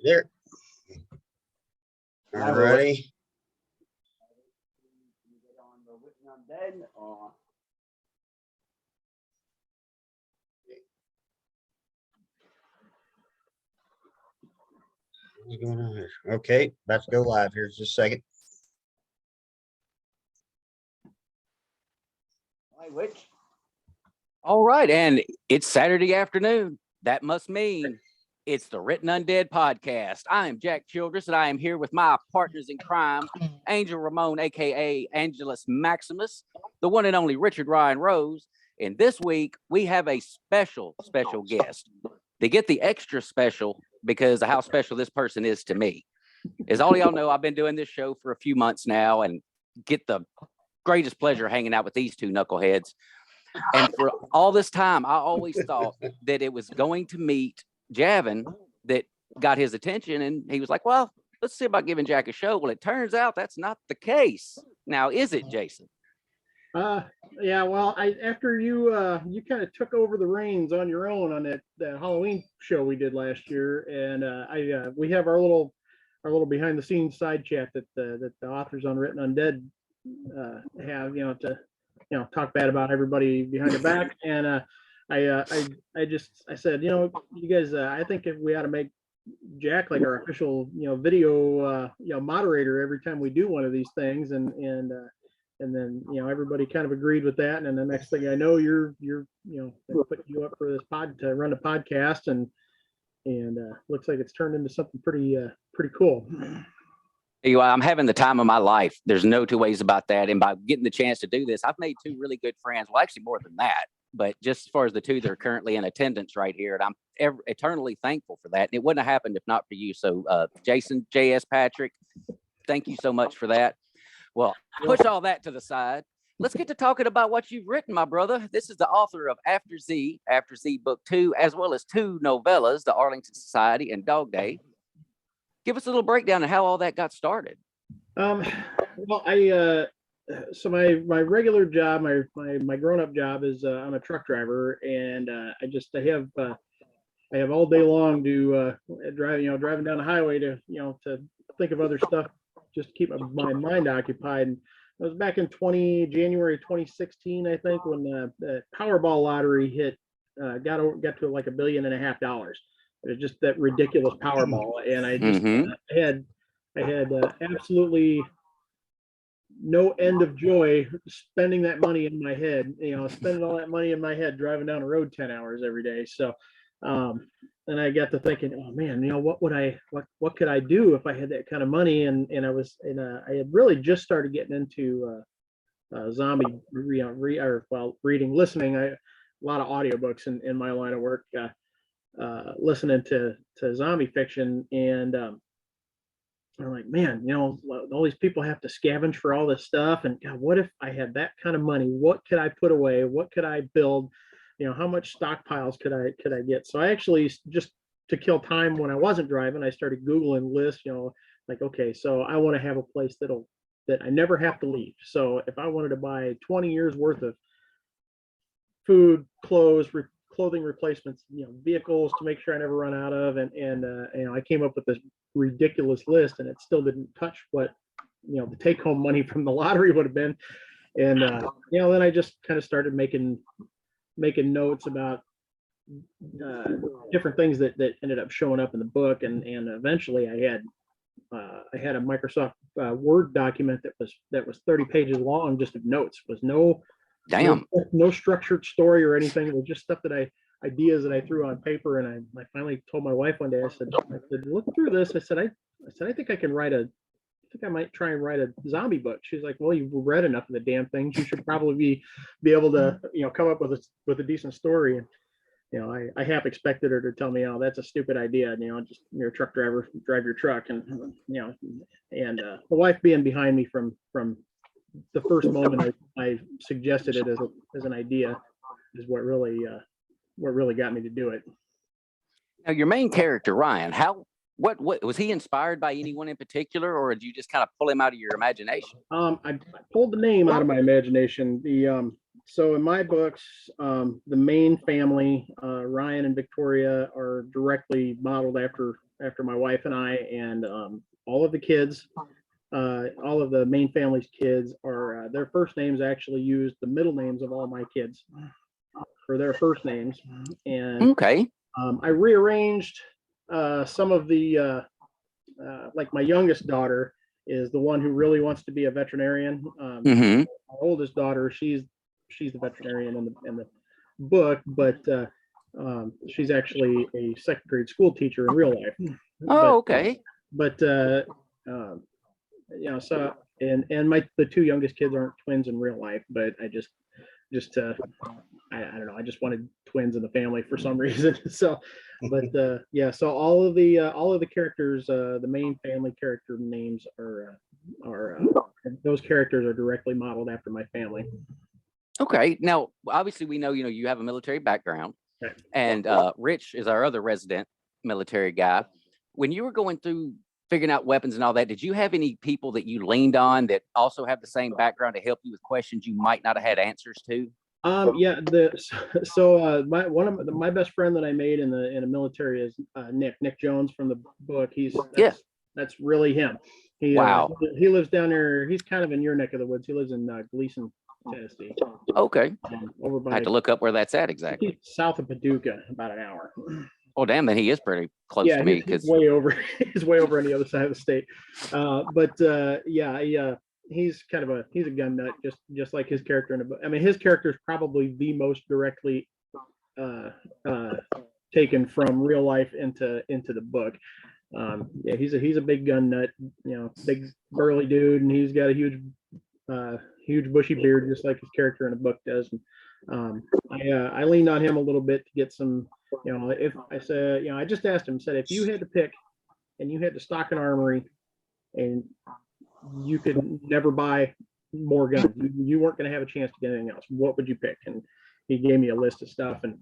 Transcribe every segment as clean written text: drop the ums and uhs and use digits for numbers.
Here. All righty. Undead, or... What's going on here? Okay, about to go live here. Just a second. Which? All right, and it's Saturday afternoon. That must mean it's the Written Undead podcast. I am Jack Childress, and I am here with my partners in crime, Angel Ramon, aka Angelus Maximus, the one and only Richard Ryan Rose. And this week we have a special guest. They get the extra special because of how special this person is to me. As all y'all know, I've been doing this show for a few months now and get the greatest pleasure hanging out with these two knuckleheads. And for all this time, I always thought that it was going to meet Javin that got his attention. And he was like, well, let's see about giving Jack a show. Well, it turns out that's not the case. Now, is it, Jason? Yeah, well, after you kind of took over the reins on your own on that Halloween show we did last year, and we have our little behind the scenes side chat that the authors on Written Undead have, to talk bad about everybody behind their back. And I said, you guys, I think if we ought to make Jack like our official video moderator every time we do one of these things, and then everybody kind of agreed with that. And then the next thing I know, you're putting you up for this pod to run a podcast, and looks like it's turned into something pretty cool. I'm having the time of my life. There's no two ways about that. And by getting the chance to do this, I've made two really good friends. Well, actually more than that, but just as far as the two that are currently in attendance right here, and I'm eternally thankful for that. And it wouldn't have happened if not for you. So Jason, J.S. Patrick, thank you so much for that. Well, push all that to the side. Let's get to talking about what you've written, my brother. This is the author of After Z Book 2, as well as two novellas, The Arlington Society and Dog Day. Give us a little breakdown of how all that got started. Well, so my regular job, my grown-up job is I'm a truck driver, and I have all day long to driving down the highway to think of other stuff, just to keep my mind occupied. And it was back in January 2016, I think, when the Powerball lottery hit, got to like $1.5 billion. It was just that ridiculous Powerball, and I just I had absolutely no end of joy spending that money in my head. Spending all that money in my head driving down the road 10 hours every day. So, and I got to thinking, oh man, what could I do if I had that kind of money? And I had really just started getting into zombie listening. A lot of audiobooks in my line of work. Listening to zombie fiction, and I'm like, man, all these people have to scavenge for all this stuff, and God, what if I had that kind of money? What could I put away? What could I build? How much stockpiles could I get? So I actually, just to kill time when I wasn't driving, I started Googling lists, like, okay, so I want to have a place that I never have to leave. So if I wanted to buy 20 years worth of food, clothing replacements, vehicles to make sure I never run out of, and I came up with this ridiculous list, and it still didn't touch what the take home money from the lottery would have been. And then I just kind of started making notes about different things that ended up showing up in the book, and eventually I had a Microsoft Word document that was 30 pages long, just of notes. Was no structured story or anything. It was just stuff ideas that I threw on paper. And I finally told my wife one day, I said, look through this. I said, I think I I might try and write a zombie book. She's like, well, you've read enough of the damn things. You should probably be able to, come up with a decent story. And, I half expected her to tell me, oh, that's a stupid idea. Just, you're a truck driver, drive your truck. And, the wife being behind me from the first moment I suggested it as an idea is what really got me to do it. Now, your main character, Ryan, what was he inspired by anyone in particular, or did you just kind of pull him out of your imagination? I pulled the name out of my imagination. So in my books, the main family, Ryan and Victoria, are directly modeled after my wife and I, and all of the kids, all of the main family's kids are their first names actually use the middle names of all my kids for their first names, and Okay. I rearranged some of the like my youngest daughter is the one who really wants to be a veterinarian. Hmm. My oldest daughter, she's the veterinarian in the book, but she's actually a second grade school teacher in real life. Oh, okay. But so and the two youngest kids aren't twins in real life, but I just I don't know, I just wanted twins in the family for some reason. So, but yeah, so all of the characters, the main family character names are those characters are directly modeled after my family. Okay. Now, obviously, we know you have a military background, Right. and Rich is our other resident military guy. When you were going through figuring out weapons and all that, did you have any people that you leaned on that also have the same background to help you with questions you might not have had answers to? Yeah, my best friend that I made in the military is Nick Jones from the book. That's really him. Wow. He lives down there. He's kind of in your neck of the woods. He lives in Gleason, Tennessee, Okay. over I have by to look up where that's at exactly. south of Paducah, about an hour. Oh, damn, then he is pretty close Yeah, to me he's because way over. He's way over on the other side of the state. He's kind of he's a gun nut, just like his character in the book. I mean, his character is probably the most directly taken from real life into the book. Yeah, he's a big gun nut, big burly dude, and he's got a huge bushy beard, just like his character in the book does. And I leaned on him a little bit to get some, if I said, I just asked him, said, if you had to pick and you had to stock an armory and you could never buy more guns, you weren't going to have a chance to get anything else, what would you pick? And he gave me a list of stuff, and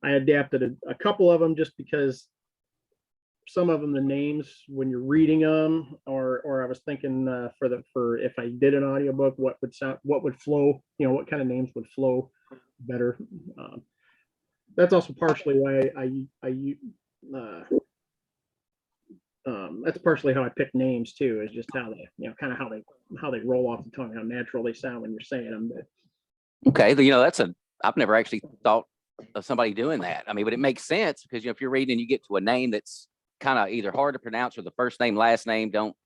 I adapted a couple of them just because some of them, the names when you're reading them, or I was thinking for if I did an audiobook, what would flow, what kind of names would flow better. That's also partially why that's partially how I pick names too, is just how they, kind of how they roll off the tongue, how natural they sound when you're saying them. okay, I've never actually thought of somebody doing that. I mean, but it makes sense because if you're reading and you get to a name that's kind of either hard to pronounce or the first name, last name don't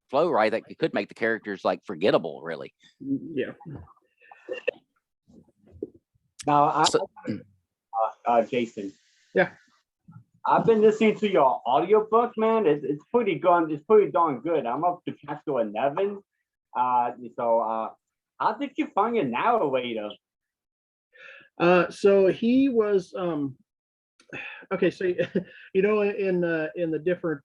flow right, that could make the characters like forgettable, really. Yeah. Now, Jason. Yeah. I've been listening to your audiobook, man. It's pretty good. It's pretty darn good. I'm up to chapter 11. So how did you find your narrator? So he was okay. So in the different.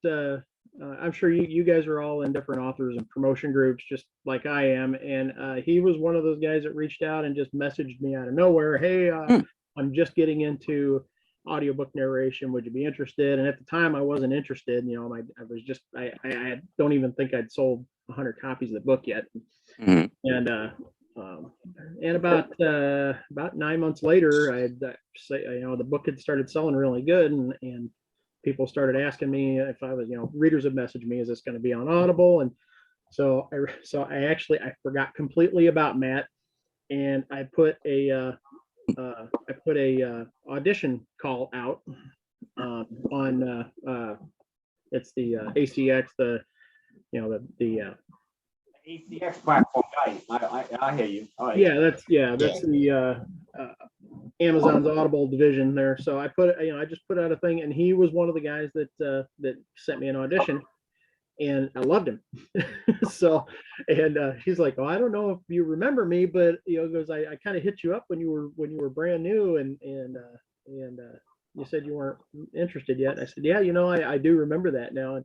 I'm sure you guys are all in different authors and promotion groups, just like I am. And he was one of those guys that reached out and just messaged me out of nowhere. Hey, I'm just getting into audiobook narration. Would you be interested? And at the time, I wasn't interested. I don't even think I'd sold 100 copies of the book yet. Mhm. And about 9 months later, the book had started selling really good, and people started asking me if I was, readers have messaged me, is this going to be on Audible? And so I forgot completely about Matt, and I put a audition call out on it's the ACX, the ACX platform, guys. I hear you. All right. Yeah, that's the Amazon's Audible division there. So I just put out a thing, and he was one of the guys that sent me an audition, and I loved him. So, and he's like, "Oh, I don't know if you remember me, but goes, I kind of hit you up when you were brand new, and you said you weren't interested yet." And I said, "Yeah, I do remember that now."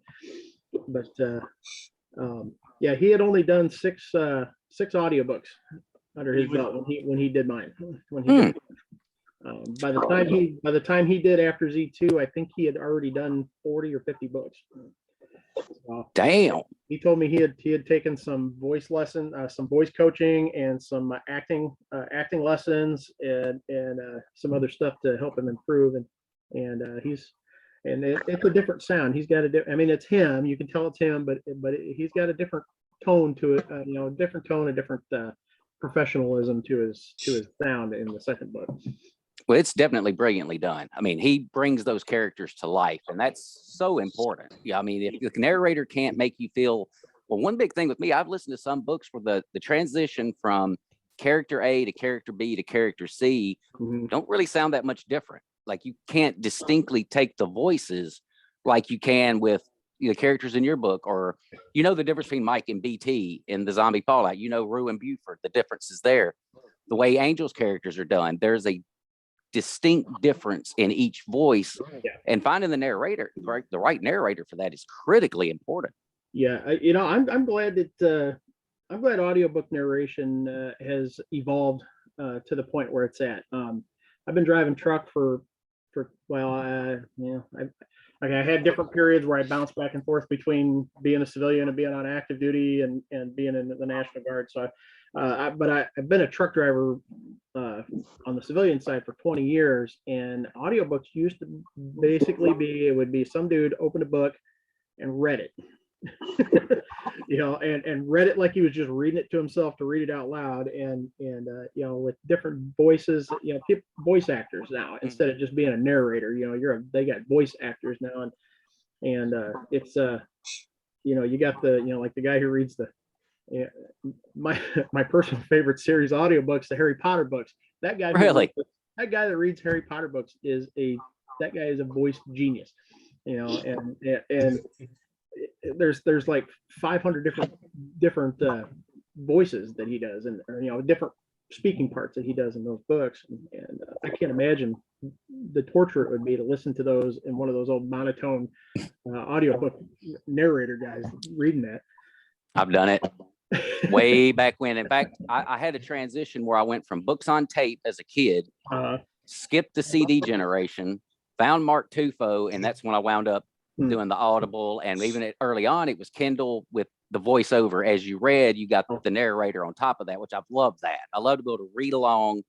Yeah, he had only done six audiobooks under his belt when he did mine. By the time he did After Z2, I think he had already done 40 or 50 books. So, Damn. he told me he had taken some voice lesson, some voice coaching, and some acting lessons, and some other stuff to help him improve. And it's a different sound. He's got I mean, it's him. You can tell it's him, but he's got a different tone to it. Different tone, a different professionalism to his sound in the second book. Well, it's definitely brilliantly done. I mean, he brings those characters to life, and that's so important. Yeah, I mean, if the narrator can't make you feel, well, one big thing with me, I've listened to some books where the transition from character A to character B to character C don't really sound that much different. Like, you can't distinctly take the voices like you can with the characters in your book, or the difference between Mike and BT in the Zombie Fallout. Rue and Buford, the difference is there. The way Angel's characters are done, there's a distinct difference in each voice, and finding the right narrator for that is critically important. Yeah, I'm glad that audiobook narration has evolved to the point where it's at. I've been driving truck for I had different periods where I bounced back and forth between being a civilian and being on active duty and being in the National Guard. So I've been a truck driver on the civilian side for 20 years, and audiobooks used to basically it would be some dude opened a book and read it. And read it like he was just reading it to himself to read it out loud, and with different voices, voice actors now instead of just being a narrator. They got voice actors now, and it's you got like the guy who reads my personal favorite series audiobooks, the Harry Potter books. That guy that guy that reads Harry Potter books is a voice genius, and there's like 500 different voices that he does, and different speaking parts that he does in those books, and I can't imagine the torture it would be to listen to those in one of those old monotone audiobook narrator guys reading that. I've done it way back when. In fact, I had a transition where I went from books on tape as a kid, skipped the CD generation, found Mark Tufo, and that's when I wound up doing the Audible. And even early on, it was Kindle with the voiceover. As you read, you got the narrator on top of that, which I've loved that. I love to be able to read along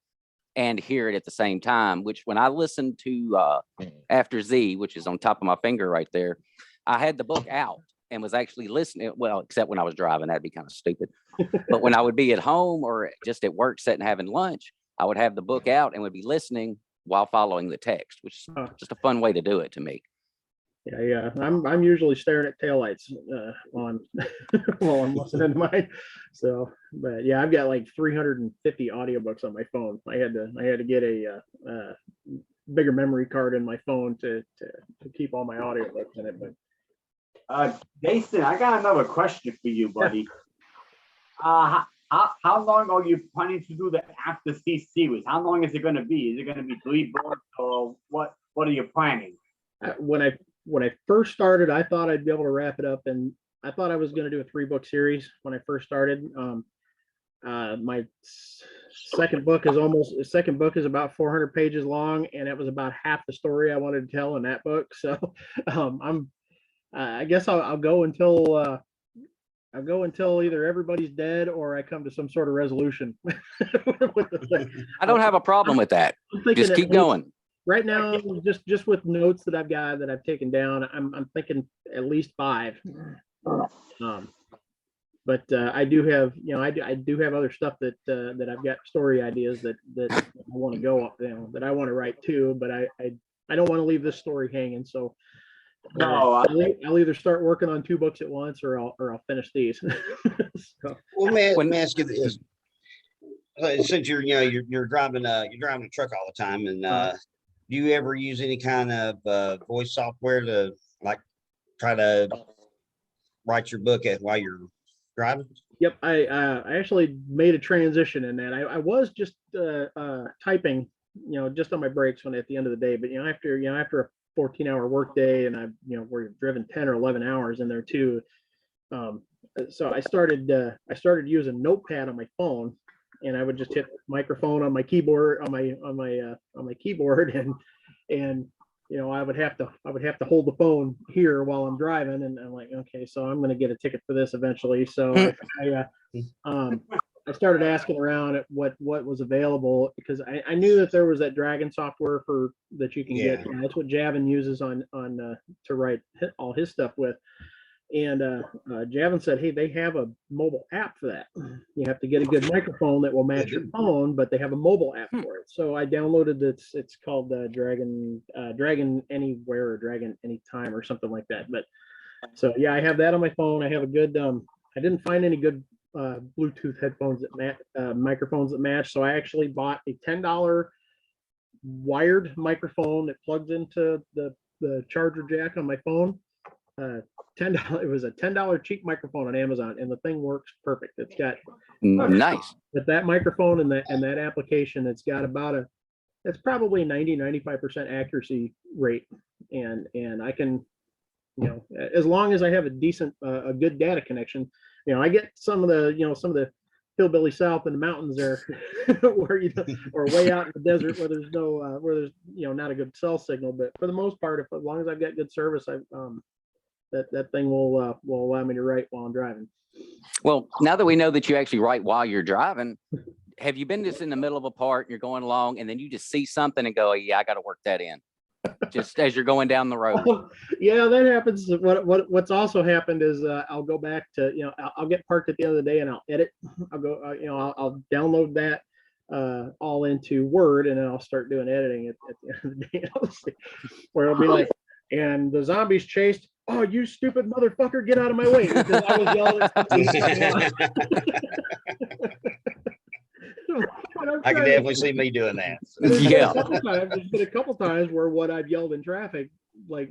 and hear it at the same time, which when I listened to After Z, which is on top of my finger right there, I had the book out and was actually listening. Well, except when I was driving, that'd be kind of stupid. But when I would be at home or just at work sitting having lunch, I would have the book out and would be listening while following the text, which is just a fun way to do it to me. Yeah. I'm usually staring at taillights on while I'm listening to mine. So, but yeah, I've got like 350 audiobooks on my phone. I had to get a bigger memory card in my phone to keep all my audiobooks in it. But Jason, I got another question for you, buddy. How long are you planning to do the After C series? How long is it going to be? Is it going to be 3 books, or what are you planning? When I first started, I thought I'd be able to wrap it up, and I thought I was going to do a 3-book series when I first started. My second book is about 400 pages long, and it was about half the story I wanted to tell in that book. So I guess I'll go until either everybody's dead or I come to some sort of resolution. I don't have a problem with that. Just keep going. Right now, just with notes that I've got that I've taken down, I'm thinking at least 5. But I do have I do have other stuff that I've got story ideas that I want to go up, that I want to write too. But I don't want to leave this story hanging. So I'll either start working on 2 books at once, or I'll finish these. So. Well, let me ask you this: since you're driving a truck all the time, and do you ever use any kind of voice software to like try to write your book while you're driving? Yep, I actually made a transition in that. I was just typing, just on my breaks at the end of the day. But after a 14-hour workday, and we're driven 10 or 11 hours in there too. So I started using Notepad on my phone, and I would just hit microphone on my keyboard on my keyboard, and I would have to hold the phone here while I'm driving, and I'm like, okay, so I'm going to get a ticket for this eventually. So I started asking around at what was available, because I knew that there was that Dragon software that you can get. Yeah. That's what Javin uses on to write all his stuff with. And Javin said, hey, they have a mobile app for that. You have to get a good microphone that will match your phone, but they have a mobile app for it. So I downloaded it. It's called Dragon Anywhere or Dragon Anytime or something like that. But so yeah, I have that on my phone. I have a good. I didn't find any good Bluetooth headphones that microphones that match. So I actually bought a $10 wired microphone that plugs into the charger jack on my phone. $10. It was a $10 cheap microphone on Amazon, and the thing works perfect. It's got Nice. with that microphone and that application, it's got it's probably 90-95% accuracy rate, and I can, as long as I have a decent a good data connection, I get some of the hillbilly south in the mountains there where or way out in the desert where there's no not a good cell signal, but for the most part, as long as I've got good service, that thing will allow me to write while I'm driving. Well, now that we know that you actually write while you're driving, have you been just in the middle of a part and you're going along and then you just see something and go, yeah, I got to work that in, just as you're going down the road? Yeah, that happens. What's also happened is I'll go back to, I'll get parked at the end of the day and I'll edit. I'll go, I'll download that all into Word, and then I'll start doing editing at the end of the day. Where it'll be like, and the zombies chased. Oh, you stupid motherfucker, get out of my way. Because I was yelling at I can definitely see me doing that. Yeah. There's been a couple times where what I've yelled in traffic, like,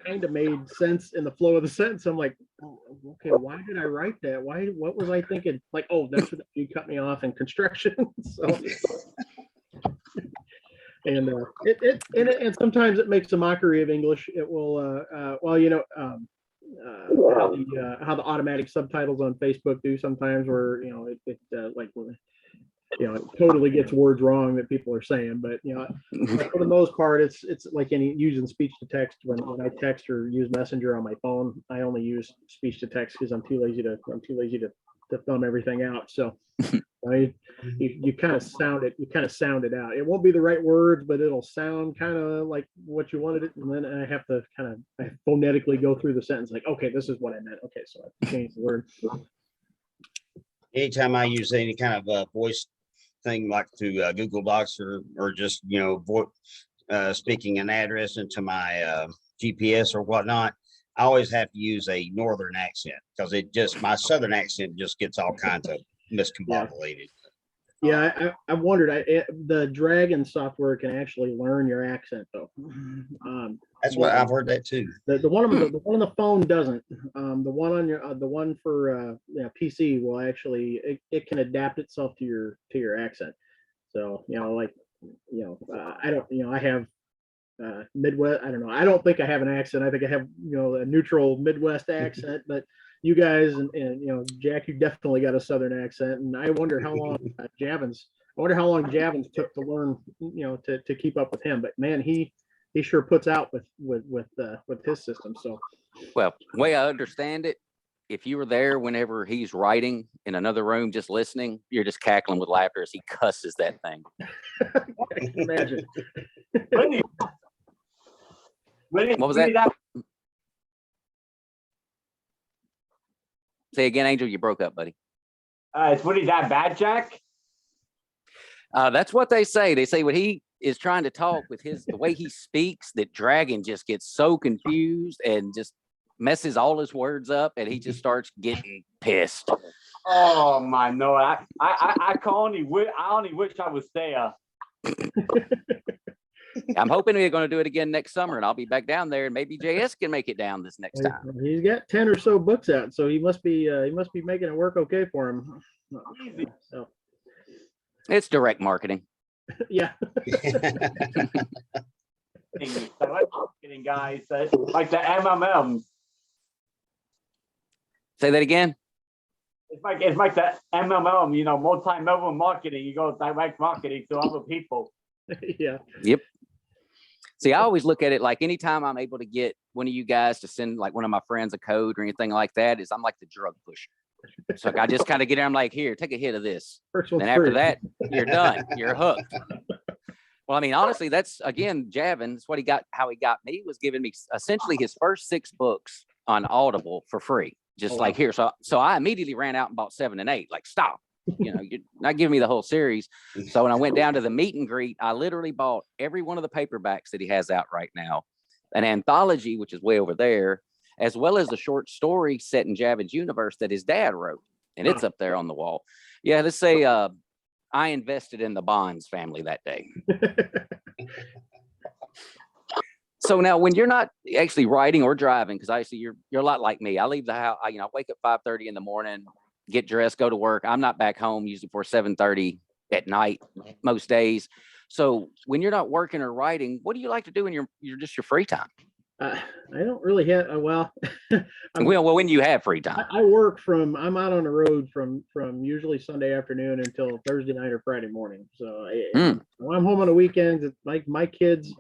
kind of made sense in the flow of the sentence. I'm like, oh, okay, why did I write that? What was I thinking? Like, oh, that's what you cut me off in construction. So and and sometimes it makes a mockery of English. It will how the automatic subtitles on Facebook do sometimes, where it totally gets words wrong that people are saying, but for the most part, it's like using speech to text. When I text or use Messenger on my phone, I only use speech to text because I'm too lazy to thumb everything out. So you kind of sound it out. It won't be the right words, but it'll sound kind of like what you wanted it, and then I have to I phonetically go through the sentence like, okay, this is what I meant. Okay, so I changed the word. Anytime I use any kind of voice thing, like to Google Docs or just speaking an address into my GPS or whatnot, I always have to use a northern accent, because my southern accent just gets all kinds of miscombobulated. Yeah, I wondered. The Dragon software can actually learn your accent, though. That's what I've heard that too. The one on the phone doesn't. The one on the one for PC will actually it can adapt itself to your accent. So I don't I have Midwest. I don't know. I don't think I have an accent. I think I have a neutral Midwest accent, but you guys and Jack, you definitely got a Southern accent, and I wonder how long Javins took to learn, to keep up with him. But man, he sure puts out with his system. So, well, the way I understand it, if you were there whenever he's writing in another room just listening, you're just cackling with laughter as he cusses that thing. I can imagine. What was that? Say again, Angel, you broke up, buddy. Is Woody that bad, Jack? That's what they say. They say when he is trying to talk with the way he speaks, that Dragon just gets so confused and just messes all his words up, and he just starts getting pissed. Oh my no! I only wish I was there. I'm hoping we're going to do it again next summer, and I'll be back down there, and maybe JS can make it down this next time. He's got 10 or so books out, so he must be making it work okay for him. So. It's direct marketing. Yeah. Marketing guys, like the MMMs. Say that again. It's like the MMM, multi-level marketing. You go direct marketing to other people. Yeah. Yep. See, I always look at it like anytime I'm able to get one of you guys to send like one of my friends a code or anything like that, is I'm like the drug pusher. So I just kind of get there. I'm like, here, take a hit of this. First Then one's after free. that, you're done. You're hooked. Well, I mean, honestly, that's again, Javin, that's what he got. How he got me was giving me essentially his first 6 books on Audible for free. Just Oh, like wow. here. So I immediately ran out and bought 7 and 8. Like, stop. You're not giving me the whole series. So when I went down to the meet and greet, I literally bought every one of the paperbacks that he has out right now, an anthology, which is way over there, as well as the short story set in Javin's universe that his dad wrote. And it's up there on the wall. Yeah, let's say I invested in the Bonds family that day. So now when you're not actually riding or driving, because I see you're a lot like me. I leave the house, I wake up 5:30 in the morning, get dressed, go to work. I'm not back home usually before 7:30 at night most days. So when you're not working or writing, what do you like to do in your free time? I don't really have, well, Well, when you have free time. I work I'm out on the road from usually Sunday afternoon until Thursday night or Friday morning. So when I'm home on the weekends, it's like my kids,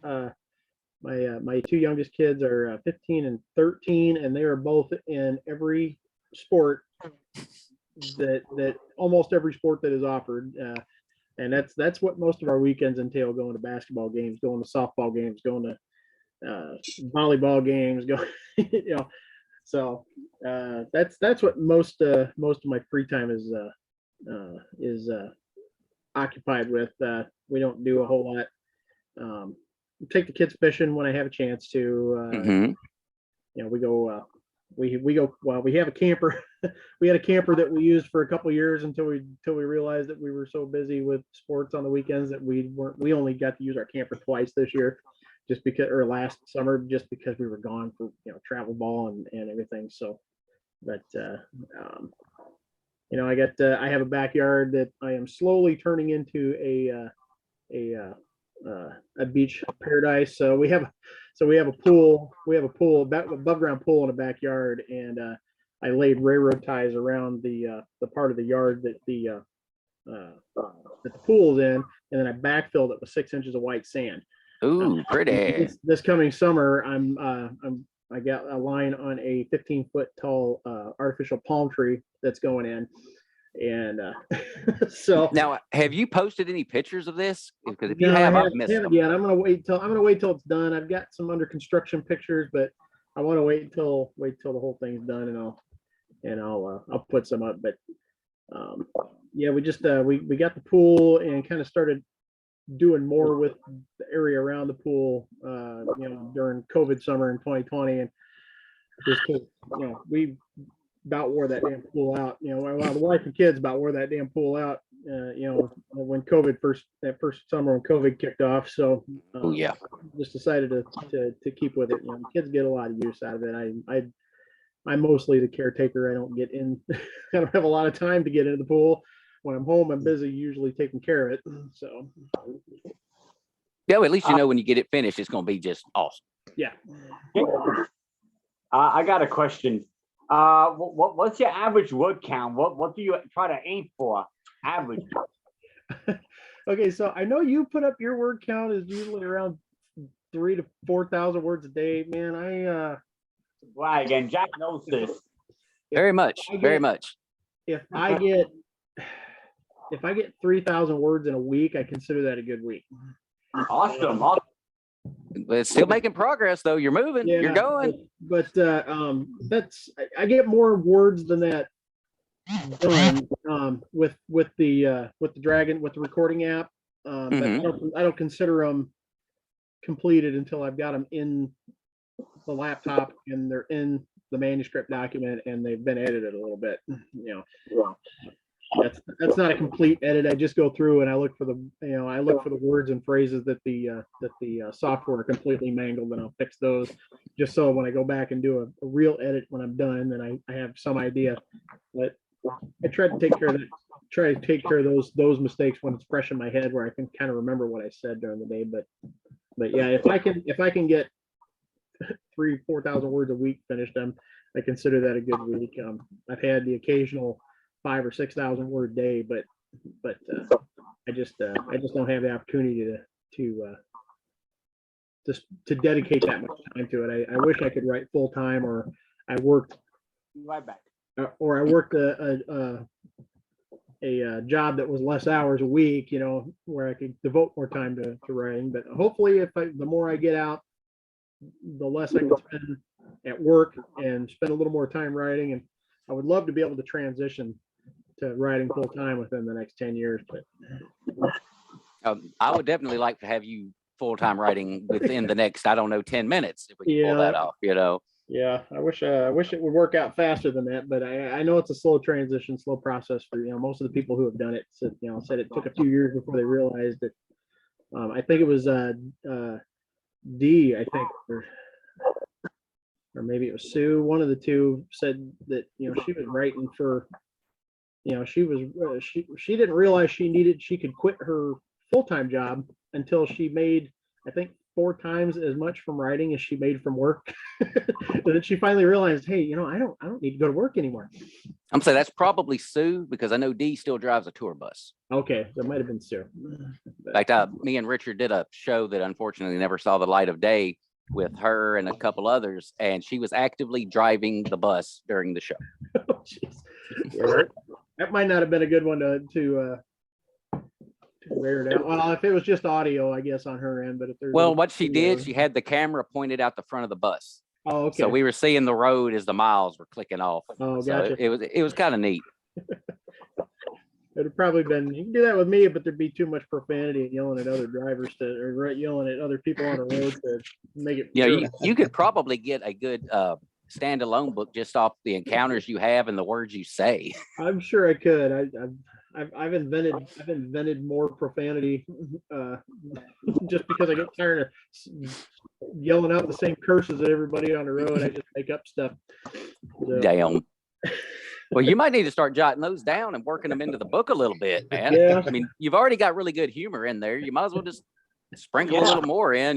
my 2 youngest kids are 15 and 13, and they are both in every sport that almost every sport that is offered. And that's what most of our weekends entail: going to basketball games, going to softball games, going to volleyball games, so that's what most of my free time is occupied with. We don't do a whole lot. Take the kids fishing when I have a chance to. We go. We go. Well, we have a camper. We had a camper that we used for a couple of years until we realized that we were so busy with sports on the weekends that we only got to use our camper twice this year, just because, or last summer, just because we were gone for travel ball and everything. So, but I have a backyard that I am slowly turning into a beach paradise. So we have a pool. We have a pool, above ground pool in the backyard, and I laid railroad ties around the part of the yard that the pool is in, and then I backfilled it with 6 inches of white sand. Ooh, pretty. This coming summer, I got a line on a 15-foot tall artificial palm tree that's going in. And so now, have you posted any pictures of this? Because if you have, I've missed them. Yeah, I'm gonna wait till it's done. I've got some under construction pictures, but I want to wait till the whole thing's done, and I'll put some up. But yeah, we just we got the pool and kind of started doing more with the area around the pool, during COVID summer in 2020, and just we about wore that damn pool out. The wife and kids about wore that damn pool out. When that first summer when COVID kicked off. So yeah, just decided to keep with it. Kids get a lot of use out of it. I'm mostly the caretaker. I don't get in. I don't have a lot of time to get into the pool. When I'm home, I'm busy usually taking care of it. So yeah, well, at least when you get it finished, it's going to be just awesome. Yeah. I got a question. What's your average word count? What do you try to aim for? Average. Okay, so I know you put up your word count is usually around 3,000 to 4,000 words a day. Man, Right, again, Jack knows this. Very much. If I get 3,000 words in a week, I consider that a good week. Awesome. But it's still making progress, though. You're moving. Yeah, you're going. But I get more words than that done with the recording app. But I don't consider them completed until I've got them in the laptop and they're in the manuscript document and they've been edited a little bit. That's not a complete edit. I just go through and I look for the words and phrases that the software completely mangled, and I'll fix those just so when I go back and do a real edit when I'm done, then I have some idea. But I try to take care of those mistakes when it's fresh in my head, where I can kind of remember what I said during the day. But yeah, if I can get 3,000-4,000 words a week finished, I consider that a good week. I've had the occasional 5,000 or 6,000 word day, but I just don't have the opportunity to to dedicate that much time to it. I wish I could write full time, or I worked Right back. or I worked a job that was less hours a week, where I could devote more time to writing. But hopefully, the more I get out, the less I can spend at work and spend a little more time writing. And I would love to be able to transition to writing full time within the next 10 years. But I would definitely like to have you full-time writing within the next, I don't know, 10 minutes if we can pull that off, Yeah, I wish it would work out faster than that, but I know it's a slow transition, slow process for most of the people who have done it. Said it took a few years before they realized it. I think it was D, I think, or maybe it was Sue. One of the two said that she was writing for she didn't realize she could quit her full-time job until she made, I think, 4 times as much from writing as she made from work. And then she finally realized, hey, I don't need to go to work anymore. I'm saying that's probably Sue, because I know D still drives a tour bus. Okay, that might have been Sue. In fact, me and Richard did a show that unfortunately never saw the light of day with her and a couple others, and she was actively driving the bus during the show. Oh, yeah, that might not have been a good one to wear it out. Well, if it was just audio, I guess, on her end, but if there's what she did, she had the camera pointed out the front of the bus. Oh, okay. So we were seeing the road as the miles were clicking off. Oh, so gotcha. It was kind of neat. It'd probably been, you can do that with me, but there'd be too much profanity and yelling at other drivers or yelling at other people on the road to make it. You could probably get a good standalone book just off the encounters you have and the words you say. I'm sure I could. I've invented more profanity just because I get tired of yelling out the same curses at everybody on the road. I just make up stuff. So. Damn. Well, you might need to start jotting those down and working them into the book a little bit, man. Yeah. I mean, you've already got really good humor in there. You might as well just sprinkle a little more in,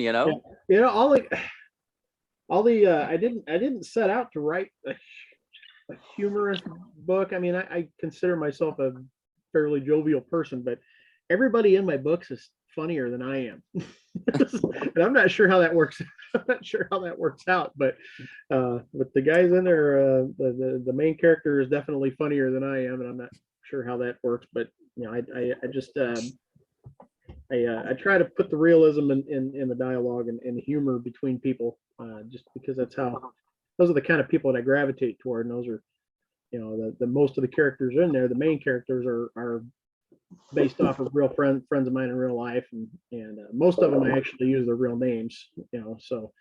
I didn't set out to write a humorous book. I mean, I consider myself a fairly jovial person, but everybody in my books is funnier than I am. And I'm not sure how that works. I'm not sure how that works out, but the guys in there, the main character is definitely funnier than I am, and I'm not sure how that works. But I just I try to put the realism in the dialogue and the humor between people, just because those are the kind of people that I gravitate toward, and those are the most of the characters in there. The main characters are based off of real friends of mine in real life, and most of them I actually use their real names. So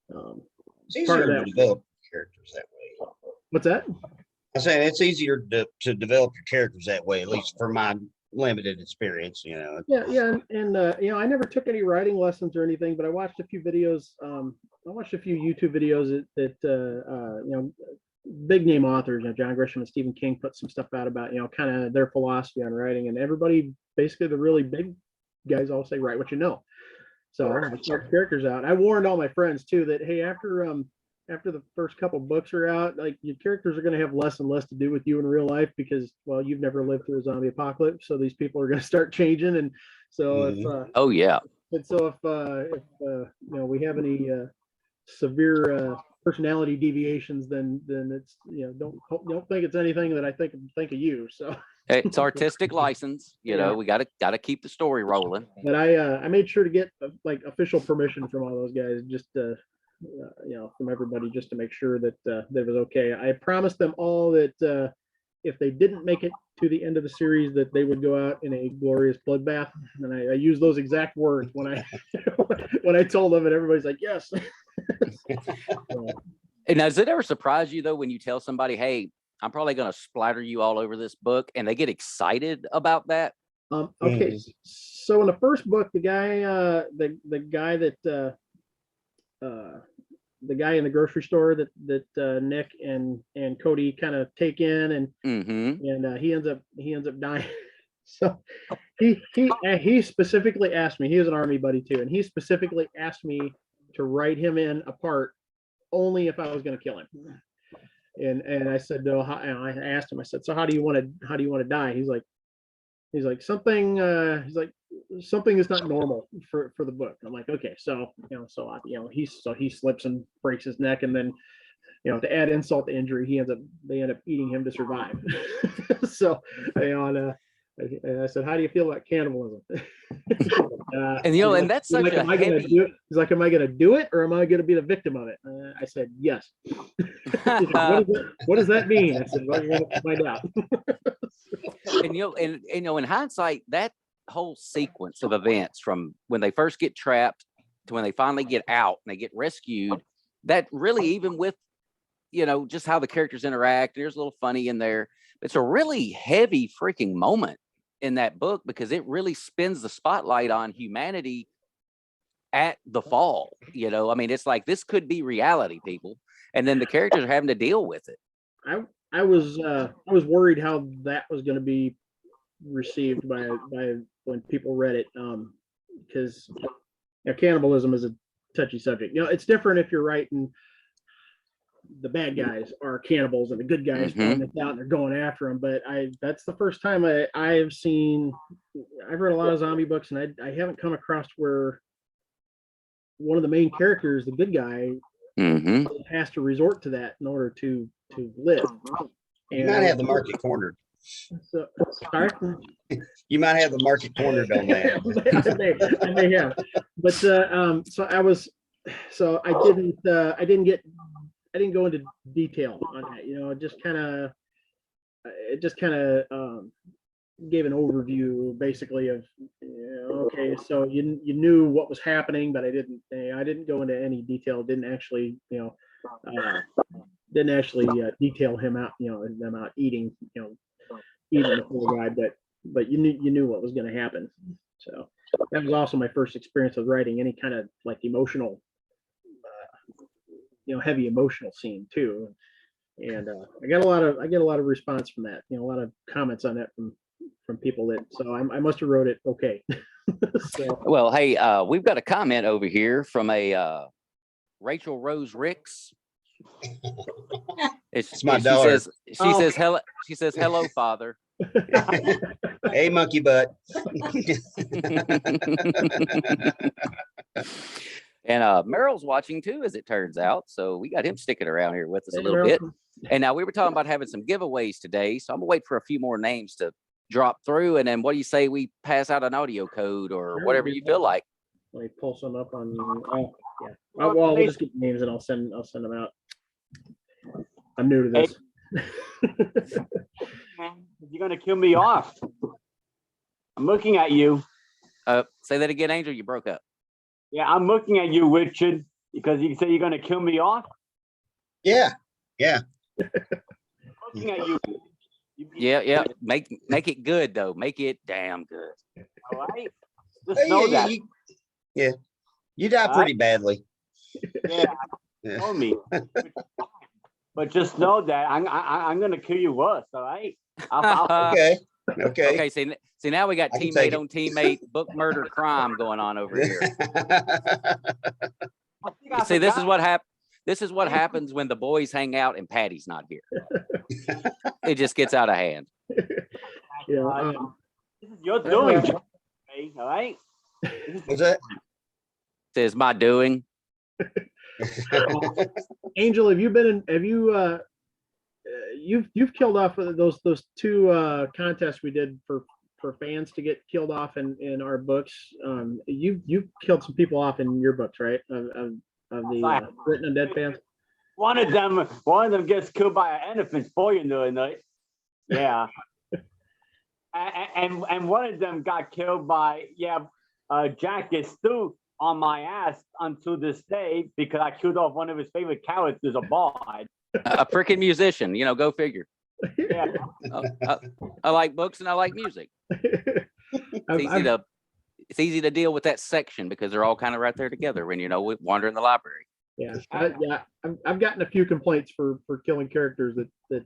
it's easier to develop characters that way. What's that? I'm saying it's easier to develop your characters that way, at least for my limited experience. Yeah, and I never took any writing lessons or anything, but I watched a few videos. I watched a few YouTube videos that big name authors, John Grisham and Stephen King, put some stuff out about kind of their philosophy on writing, and everybody, basically the really big guys, all say write what you know. So I start characters out. I warned all my friends too that, hey, after the first couple books are out, like, your characters are going to have less and less to do with you in real life, because, well, you've never lived through a zombie apocalypse, so these people are going to start changing. And so if we have any severe personality deviations, then it's don't think it's anything that I think of you. So it's artistic license. We gotta keep the story rolling. But I made sure to get official permission from all those guys, just from everybody, just to make sure that it was okay. I promised them all that if they didn't make it to the end of the series, that they would go out in a glorious bloodbath. And I used those exact words when I when I told them, and everybody's like, yes. And does it ever surprise you though when you tell somebody, hey, I'm probably going to splatter you all over this book, and they get excited about that? Okay, so in the first book, the guy the guy in the grocery store that Nick and Cody kind of take in, and he ends up dying. So he specifically asked me. He was an Army buddy too, and he specifically asked me to write him in a part only if I was going to kill him. And I said, no. I asked him. I said, so how do you want to die? He's like, he's like something is not normal for the book. I'm like, okay, so he slips and breaks his neck, and then to add insult to injury, they end up eating him to survive. So I said, how do you feel about cannibalism? And and that's such a heavy. He's like, am I going to do it, or am I going to be the victim of it? I said, yes. What does that mean? I said, well, you're going to find out. And in hindsight, that whole sequence of events from when they first get trapped to when they finally get out and they get rescued, that really, even with just how the characters interact, there's a little funny in there. It's a really heavy freaking moment in that book because it really spins the spotlight on humanity at the fall. I mean, it's like, this could be reality, people, and then the characters are having to deal with it. I was worried how that was going to be received by when people read it, because cannibalism is a touchy subject. It's different if you're writing the bad guys are cannibals and the good guys find this out and they're going after them. But that's the first time I've read a lot of zombie books, and I haven't come across where one of the main characters, the good guy, has to resort to that in order to live. You might have the market cornered. So, sorry? You might have the market cornered on that. I may have, but I didn't go into detail on that. It just kind of gave an overview, basically, of okay, so you knew what was happening, but I didn't go into any detail. Didn't actually detail him out, them out eating the poor guy, but you knew what was going to happen. So that was also my first experience of writing any kind of like emotional, heavy emotional scene too. And I get a lot of response from that, a lot of comments on that from people so I must have wrote it okay. So. Well, hey, we've got a comment over here from a Rachel Rose Ricks. It's my daughter. She says hello. She says hello, Father. Hey, monkey butt. And Merrill's watching too, as it turns out. So we got him sticking around here with us a little Merrill. bit. And now we were talking about having some giveaways today. So I'm gonna wait for a few more names to drop through. And then what do you say we pass out an audio code or whatever you feel like? Let me pull some up on. Yeah. Well, we'll just get names and I'll send them out. I'm new to this. You're gonna kill me off. I'm looking at you. Say that again, Angel. You broke up. Yeah, I'm looking at you, Richard, because you say you're gonna kill me off. Yeah. Looking at you. Yeah. Make it good though. Make it damn good. All right. Just know that. You die pretty badly. Yeah. Know me. But just know that I'm gonna kill you worse. All right. Okay. Okay. See, now we got teammate on teammate book murder crime going on over here. See, this is what happens. This is what happens when the boys hang out and Patty's not here. It just gets out of hand. Yeah. This is your doing. Okay, all right. What's that? Says my doing. Angel, you've killed off those two contests we did for fans to get killed off in our books. You've killed some people off in your books, right? Of the written undead fans. One of them gets killed by an elephant for yeah. and one of them got killed by Jack is still on my ass until this day because I killed off one of his favorite characters, a bard. A freaking musician, go figure. Yeah. I like books and I like music. It's easy to deal with that section because they're all kind of right there together when we wander in the library. Yeah, I've gotten a few complaints for killing characters that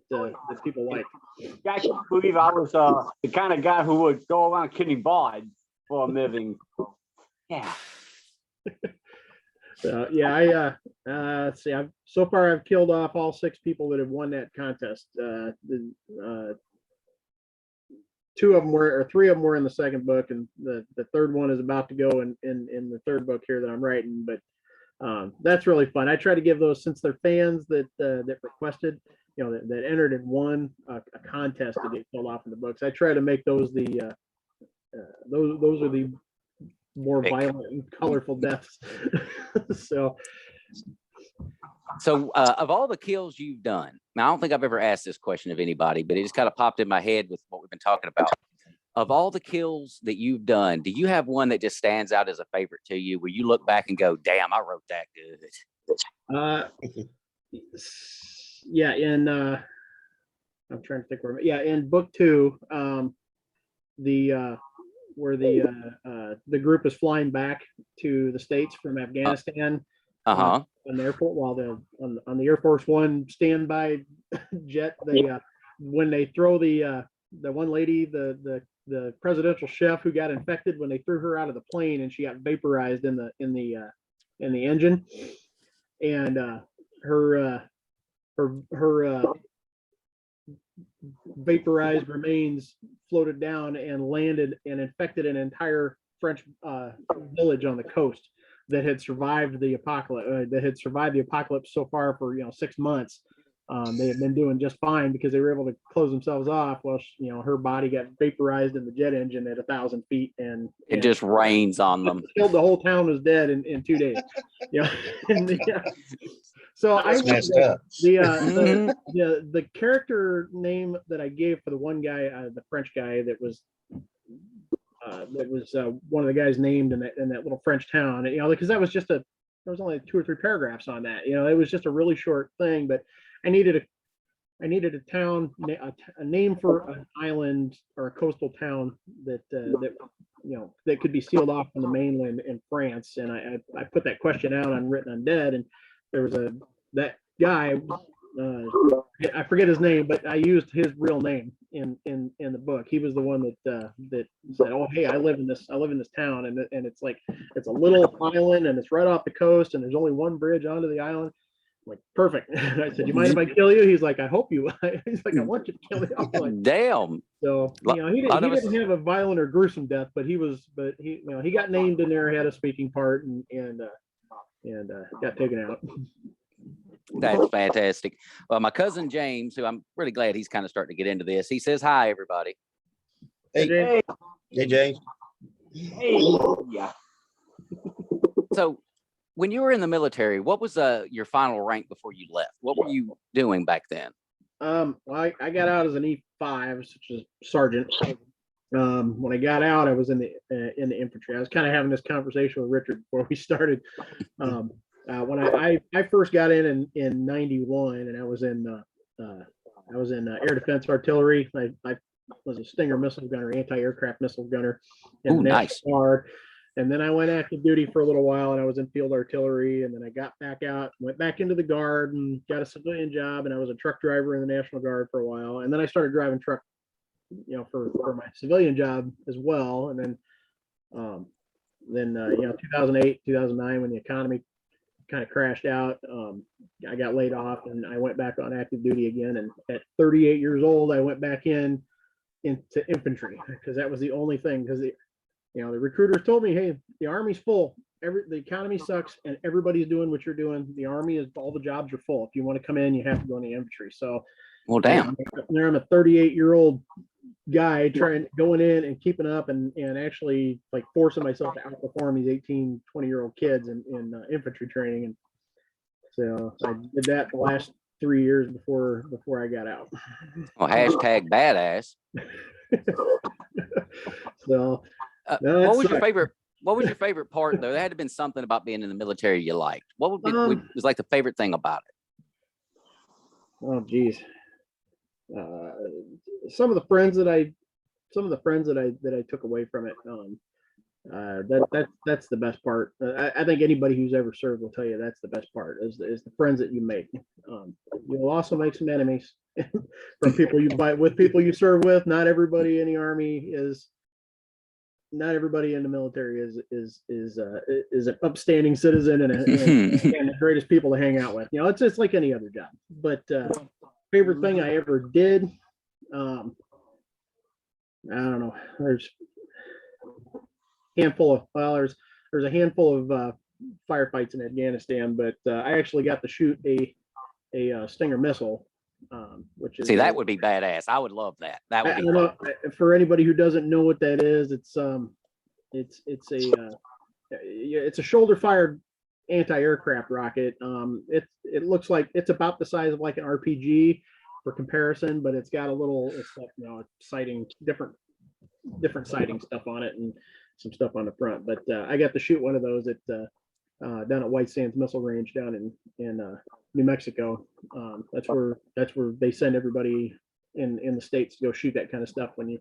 people like. I can't believe I was the kind of guy who would go around killing bards for a living. Yeah. Let's see. So far I've killed off all 6 people that have won that contest. two of them were, or three of them were in the second book, and the third one is about to go in the third book here that I'm writing. But that's really fun. I try to give those, since they're fans that requested, that entered and won a contest to get filled off in the books. I try to make those the those are the more violent and colorful deaths. So of all the kills you've done, now I don't think I've ever asked this question of anybody, but it just kind of popped in my head with what we've been talking about. Of all the kills that you've done, do you have one that just stands out as a favorite to you, where you look back and go, "Damn, I wrote that good"? Yeah, in I'm trying to think where. Yeah, in book 2, where the group is flying back to the States from Afghanistan. On the airport, while on the Air Force One standby jet, when they throw the one lady, the presidential chef who got infected, when they threw her out of the plane and she got vaporized in the engine, and her vaporized remains floated down and landed and infected an entire French village on the coast that had survived the apocalypse so far for 6 months. They had been doing just fine because they were able to close themselves off. Well, her body got vaporized in the jet engine at 1,000 feet, and it just rains on them. Killed the whole town, was dead in 2 days. So I messed up. The character name that I gave for the one guy, the French guy that was one of the guys named in that little French town, because there was only 2 or 3 paragraphs on that. It was just a really short thing, but I needed a town, a name for an island or a coastal town that could be sealed off from the mainland in France. And I put that question out on Written Undead, and there was that guy, I forget his name, but I used his real name in the book. He was the one that said, "Oh, hey, I live in this town, and it's a little island, and it's right off the coast, and there's only one bridge onto the island." I'm like, perfect. And I said, "You mind if I kill you?" He's like, "I hope you." He's like, "I want you to kill me." I'm like, damn. So he didn't have a violent or gruesome death, but he got named in there, had a speaking part, and got taken out. That's fantastic. Well, my cousin James, who I'm really glad he's kind of starting to get into this, he says hi, everybody. Hey, James. Hey, yeah. So, when you were in the military, what was your final rank before you left? What were you doing back then? I got out as an E5, which is sergeant. When I got out, I was in the infantry. I was kind of having this conversation with Richard before we started. When I first got in 91, and I was in air defense artillery. I was a Stinger missile gunner, anti-aircraft missile gunner in the National Guard. And then I went active duty for a little while, and I was in field artillery. And then I got back out, went back into the Guard, and got a civilian job. And I was a truck driver in the National Guard for a while. And then I started driving truck, for my civilian job as well. And then 2008, 2009, when the economy kind of crashed out, I got laid off, and I went back on active duty again. And at 38 years old, I went back into infantry, because that was the only thing. Because the recruiters told me, "Hey, the Army's full. The economy sucks, and everybody's doing what you're doing. The Army all the jobs are full. If you want to come in, you have to go in the infantry." So, well, damn. There I'm a 38-year-old guy going in and keeping up, and actually forcing myself to outperform these 18, 20-year-old kids in infantry training. And so I did that the last 3 years before I got out. Well, hashtag badass. So what was your favorite part, though? There had to have been something about being in the military you liked. What was like the favorite thing about it? Oh, geez. Some of the friends that I took away from it. That's the best part. I think anybody who's ever served will tell you that's the best part is the friends that you make. You'll also make some enemies from people you fight with, people you serve with. Not everybody in the Army not everybody in the military is an upstanding citizen and the greatest people to hang out with. It's just like any other job. But favorite thing I ever did, I don't know. There's there's a handful of firefights in Afghanistan, but I actually got to shoot a Stinger missile, which is See, that would be badass. I would love that. That would I be don't know, perfect. for anybody who doesn't know what that is. It's a shoulder fired anti-aircraft rocket. It looks like it's about the size of like an RPG for comparison, but it's got sighting, different sighting stuff on it and some stuff on the front. But I got to shoot one of those down at White Sands Missile Range down in New Mexico. That's where they send everybody in the States to go shoot that kind of stuff. When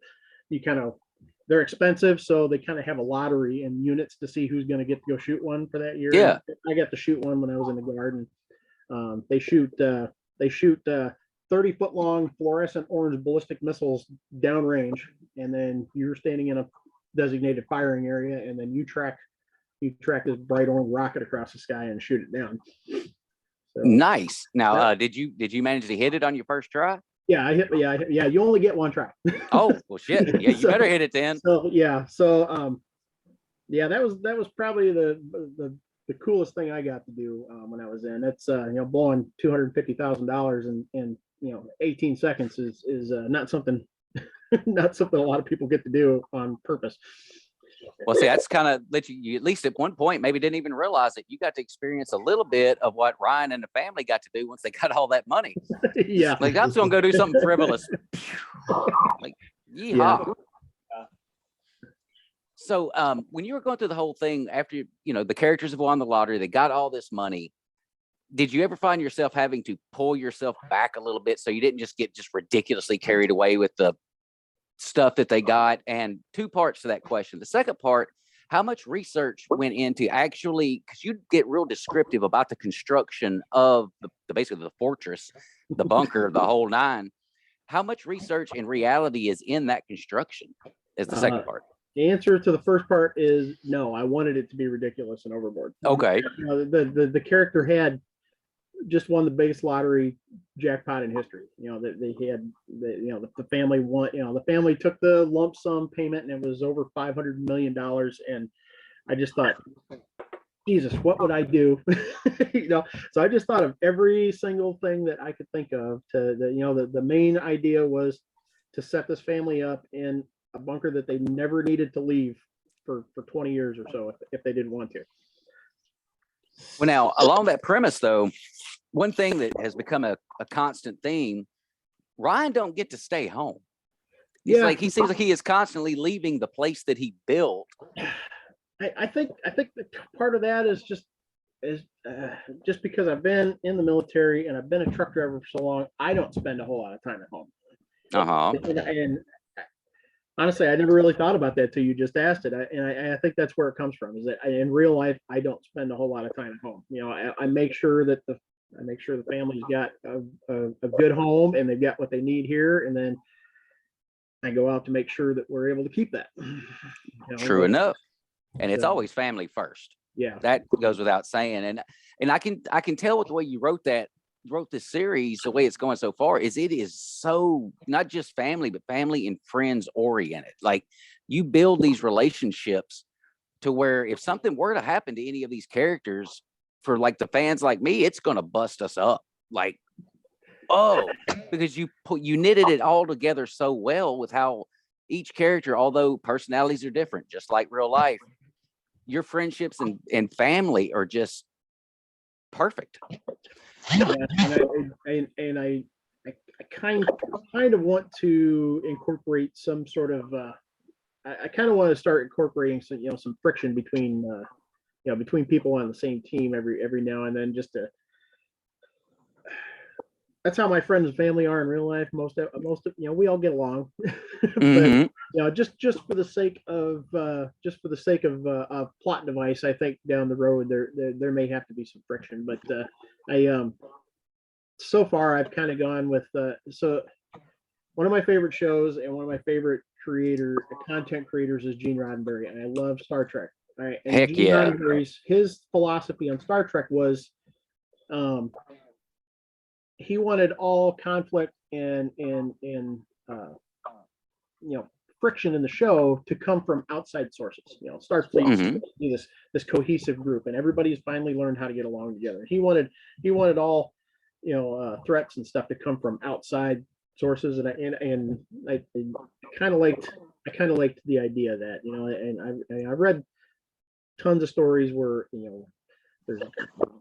you kind of, they're expensive, so they kind of have a lottery in units to see who's going to get to go shoot one for that year. Yeah. I got to shoot one when I was in the Guard, and they shoot 30-foot long fluorescent orange ballistic missiles downrange, and then you're standing in a designated firing area, and then you track this bright orange rocket across the sky and shoot it down. So, Nice. Now, did you manage to hit it on your first try? yeah, I hit. Yeah. You only get one try. Oh, well, shit. Yeah, you better hit it then. So yeah. Yeah, that was probably the coolest thing I got to do when I was in. It's blowing $250,000 in 18 seconds is not something not something a lot of people get to do on purpose. Well, see, that's kind of let you at least at one point maybe didn't even realize it. You got to experience a little bit of what Ryan and the family got to do once they got all that money. Yeah. Like, I'm just gonna go do something frivolous. Like, yeehaw. Yeah. So when you were going through the whole thing after the characters have won the lottery, they got all this money, did you ever find yourself having to pull yourself back a little bit so you didn't just get ridiculously carried away with the stuff that they got? And two parts to that question. The second part, how much research went into actually, because you get real descriptive about the construction of the basically the fortress, the bunker, the whole nine. How much research and reality is in that construction is the second part. The answer to the first part is no. I wanted it to be ridiculous and overboard. Okay. The character had just won the biggest lottery jackpot in history. The family won. The family took the lump sum payment, and it was over $500 million. And I just thought, Jesus, what would I do? So I just thought of every single thing that I could think of. The main idea was to set this family up in a bunker that they never needed to leave for 20 years or so if they didn't want to. Well, now, along that premise, though, one thing that has become a constant theme, Ryan don't get to stay home. He seems like he is constantly leaving the place that he built. I think the part of that is just because I've been in the military and I've been a truck driver for so long, I don't spend a whole lot of time at home. And honestly, I never really thought about that till you just asked it. I think that's where it comes from. Is that in real life, I don't spend a whole lot of time at home. I make sure that the family's got a good home and they've got what they need here, and then I go out to make sure that we're able to keep that. True enough, and it's always family first. Yeah, that goes without saying. And I can tell with the way you wrote this series, the way it's going so far, it is so not just family, but family and friends oriented. Like, you build these relationships to where if something were to happen to any of these characters, for like the fans like me, it's going to bust us up. Like, because you knitted it all together so well with how each character, although personalities are different, just like real life, your friendships and family are just perfect. Yeah, and I kind of want to incorporate some sort of I kind of want to start incorporating some friction between between people on the same team every now and then, just to. That's how my friends and family are in real life. Most of we all get along, but just for the sake of plot device, I think down the road there may have to be some friction. But so far I've kind of gone with so one of my favorite shows and one of my favorite content creators is Gene Roddenberry, and I love Star Trek. All right, and Heck Gene yeah! Roddenberry's his philosophy on Star Trek was, he wanted all conflict and friction in the show to come from outside sources. Starfleet Mhm. be this cohesive group, and everybody's finally learned how to get along together. He wanted all threats and stuff to come from outside sources, and I kind of liked the idea of that, and I read tons of stories where there's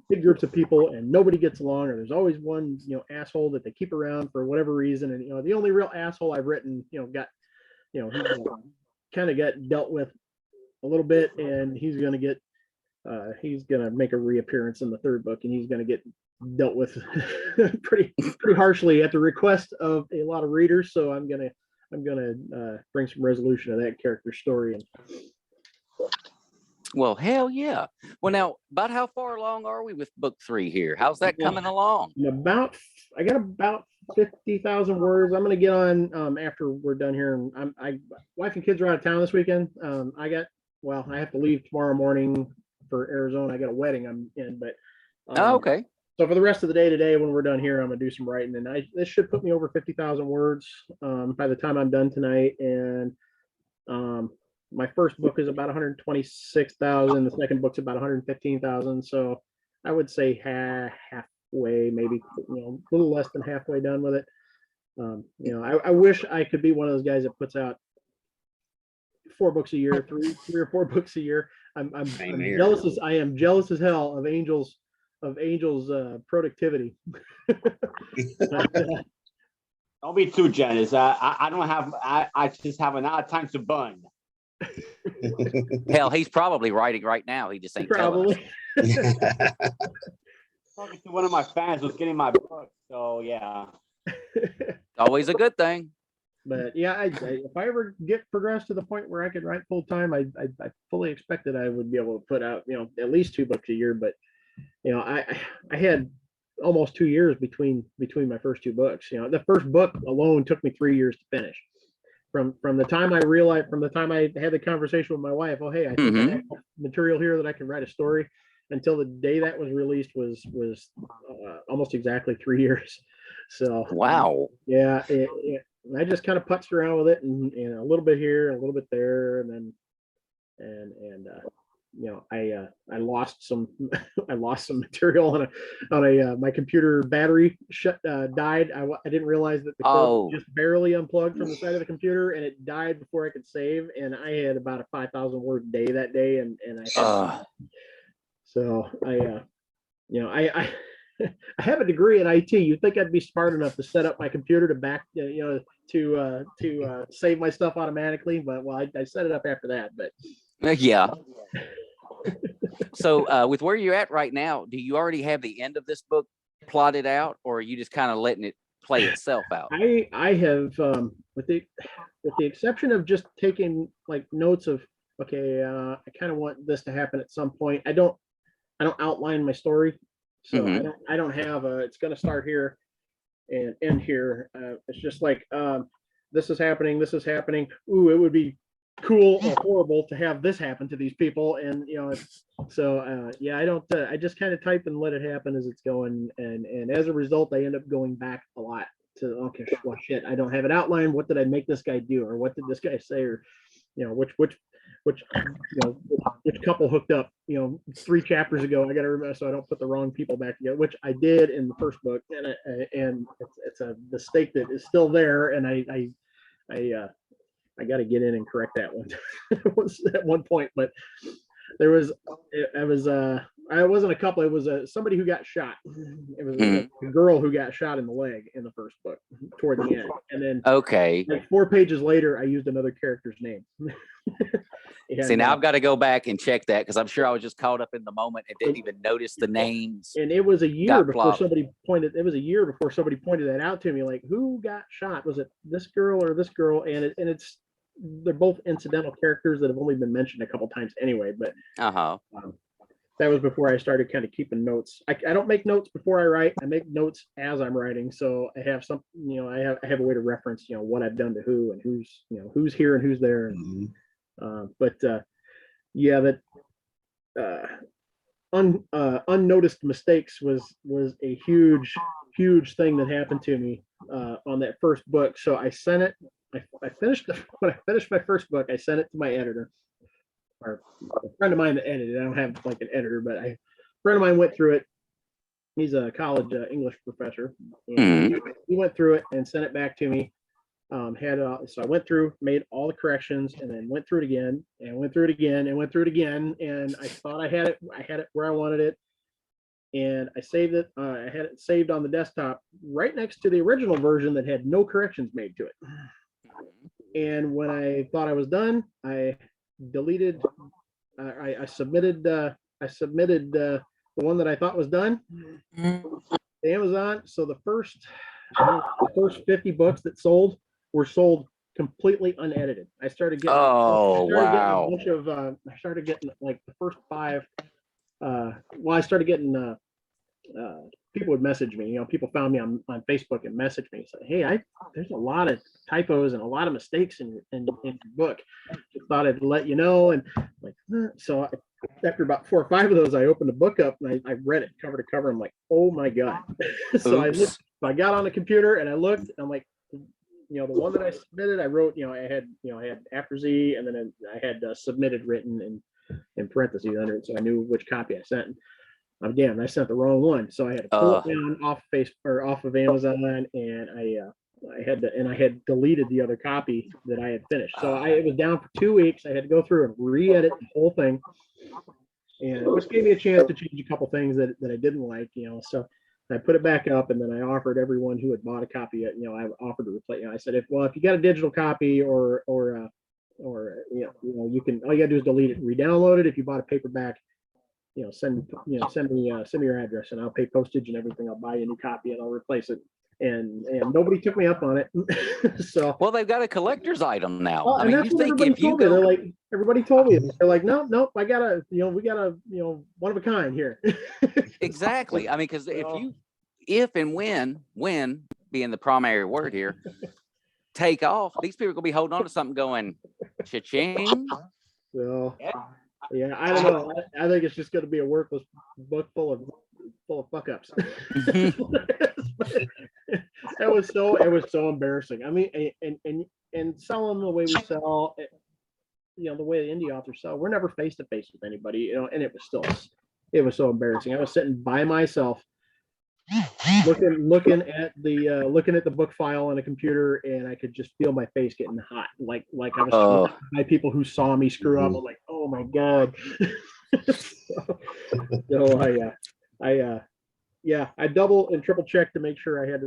big groups of people and nobody gets along, or there's always one asshole that they keep around for whatever reason, and the only real asshole I've written got he kind of got dealt with a little bit, and he's gonna make a reappearance in the third book, and he's gonna get dealt with pretty harshly at the request of a lot of readers. So I'm gonna bring some resolution to that character story. And Well, hell yeah. Well, now, about how far along are we with book 3 here? How's that coming along? I got about 50,000 words. I'm gonna get on after we're done here, and wife and kids are out of town this weekend. I have to leave tomorrow morning for Arizona. I got a wedding I'm in, but Okay. so for the rest of the day today, when we're done here, I'm gonna do some writing, and this should put me over 50,000 words by the time I'm done tonight. And my first book is about 126,000. The second book's about 115,000. So I would say halfway, maybe a little less than halfway done with it. I wish I could be one of those guys that puts out 4 books a year, three or 4 books a year. I'm jealous I am jealous as hell of Angel's productivity. Don't be too jealous. I don't have. I just have an odd time to burn. Hell, he's probably writing right now. He just ain't telling us. Talking to one of my fans who's getting my book. So yeah. Always a good thing. But yeah, if I ever get progressed to the point where I could write full time, I fully expected I would be able to put out at least 2 books a year. But I had almost 2 years between my first 2 books. The first book alone took me 3 years to finish. From the time I had the conversation with my wife, oh hey, I think I have material here that I can write a story, until the day that was released was almost exactly 3 years. So wow. Yeah, I just kind of putzed around with it, and a little bit here, a little bit there, and then I lost some material on my computer battery died. I didn't realize that the cord just barely unplugged from the side of the computer, and it died before I could save. And I had about a 5,000 word day that day, and I I have a degree in IT. You'd think I'd be smart enough to set up my computer to save my stuff automatically, but I set it up after that. But yeah. So with where you're at right now, do you already have the end of this book plotted out, or are you just kind of letting it play itself out? I have, with the exception of just taking like notes of, okay, I kind of want this to happen at some point. I don't outline my story. So I don't have it's going to start here and end here. It's just like, this is happening. Ooh, it would be cool or horrible to have this happen to these people. And, I don't, I just kind of type and let it happen as it's going. And as a result, I end up going back a lot to, okay, well, shit, I don't have it outlined. What did I make this guy do? Or what did this guy say? Or, which couple hooked up 3 chapters ago. I got to remember, so I don't put the wrong people back together, which I did in the first book, and it's a mistake that is still there, and I got to get in and correct that one at one point. But there was I wasn't a couple. It was somebody who got shot. It was a girl who got shot in the leg in the first book toward the end, and then like 4 pages later, I used another character's name. See, now I've got to go back and check that, because I'm sure I was just caught up in the moment and didn't even notice the names. And it was a year before somebody pointed. It was a year before somebody pointed that out to me. Like, who got shot? Was it this girl or this girl? And they're both incidental characters that have only been mentioned a couple times anyway. But that was before I started kind of keeping notes. I don't make notes before I write. I make notes as I'm writing. So I have some, I have a way to reference, what I've done to who, and who's here and who's there. And, unnoticed mistakes was a huge thing that happened to me on that first book. So I sent it I finished when I finished my first book, I sent it to my editor, or a friend of mine that edited it. I don't have like an editor, but a friend of mine went through it. He's a college English professor, and he went through it and sent it back to me. So I went through, made all the corrections, and then went through it again, and went through it again, and went through it again, and I thought I had it where I wanted it, and I saved it. I had it saved on the desktop right next to the original version that had no corrections made to it. And when I thought I was done, I deleted. I submitted. I submitted the one that I thought was done to Amazon. So the first 50 books that sold were sold completely unedited. I started getting. wow. A bunch of. I started getting like the first 5. I started getting. People would message me. You know, people found me on Facebook and messaged me. Said, "Hey, there's a lot of typos and a lot of mistakes in your book. Just thought I'd let you know." And like, so after about 4 or 5 of those, I opened the book up and I read it cover to cover. I'm like, "Oh my god!" So I got on the computer and I looked. And I'm like, the one that I submitted, I wrote, I had after Z, and then I had submitted written in parentheses under it, so I knew which copy I sent. Again, I sent the wrong one, so I had to pull it down off of Amazon, and I had deleted the other copy that I had finished. So it was down for 2 weeks. I had to go through and re-edit the whole thing, and which gave me a chance to change a couple things that I didn't like. So I put it back up, and then I offered everyone who had bought a copy. I offered to replace. I said, if you got a digital copy or you can, all you gotta do is delete it, re-download it. If you bought a paperback, send me your address and I'll pay postage and everything. I'll buy you a new copy and I'll replace it. And nobody took me up on it. So well, they've got a collector's item now. I mean, you think if you go, they're like, everybody told me, they're like, nope, I gotta, we gotta, one of a kind here. Exactly. I mean, because if and when being the primary word here, take off, these people are gonna be holding on to something going cha-ching. So yeah, I don't know. I think it's just going to be a worthless book full of fuck ups. It was so embarrassing. I mean, and selling the way we sell, the way the indie authors sell, we're never face to face with anybody, and it was so embarrassing. I was sitting by myself, looking at the book file on a computer, and I could just feel my face getting hot, like I was surrounded by people who saw me screw up. I'm like, oh my god. So I double and triple checked to make sure I had the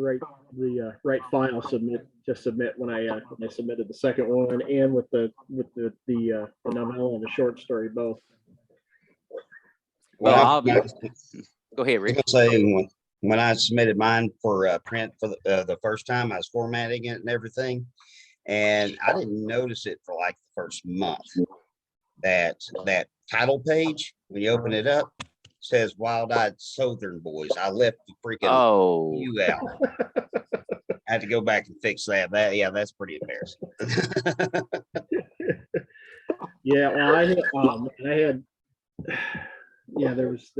right file to submit when I submitted the second one, and with the novella and the short story both. Well, go ahead, Rick. When I submitted mine for print for the first time, I was formatting it and everything, and I didn't notice it for like the first month. That title page, when you open it up, says "Wild-Eyed Southern Boys." I left the freaking "you" out. I had to go back and fix that. That's pretty embarrassing. Yeah, well, I had. There was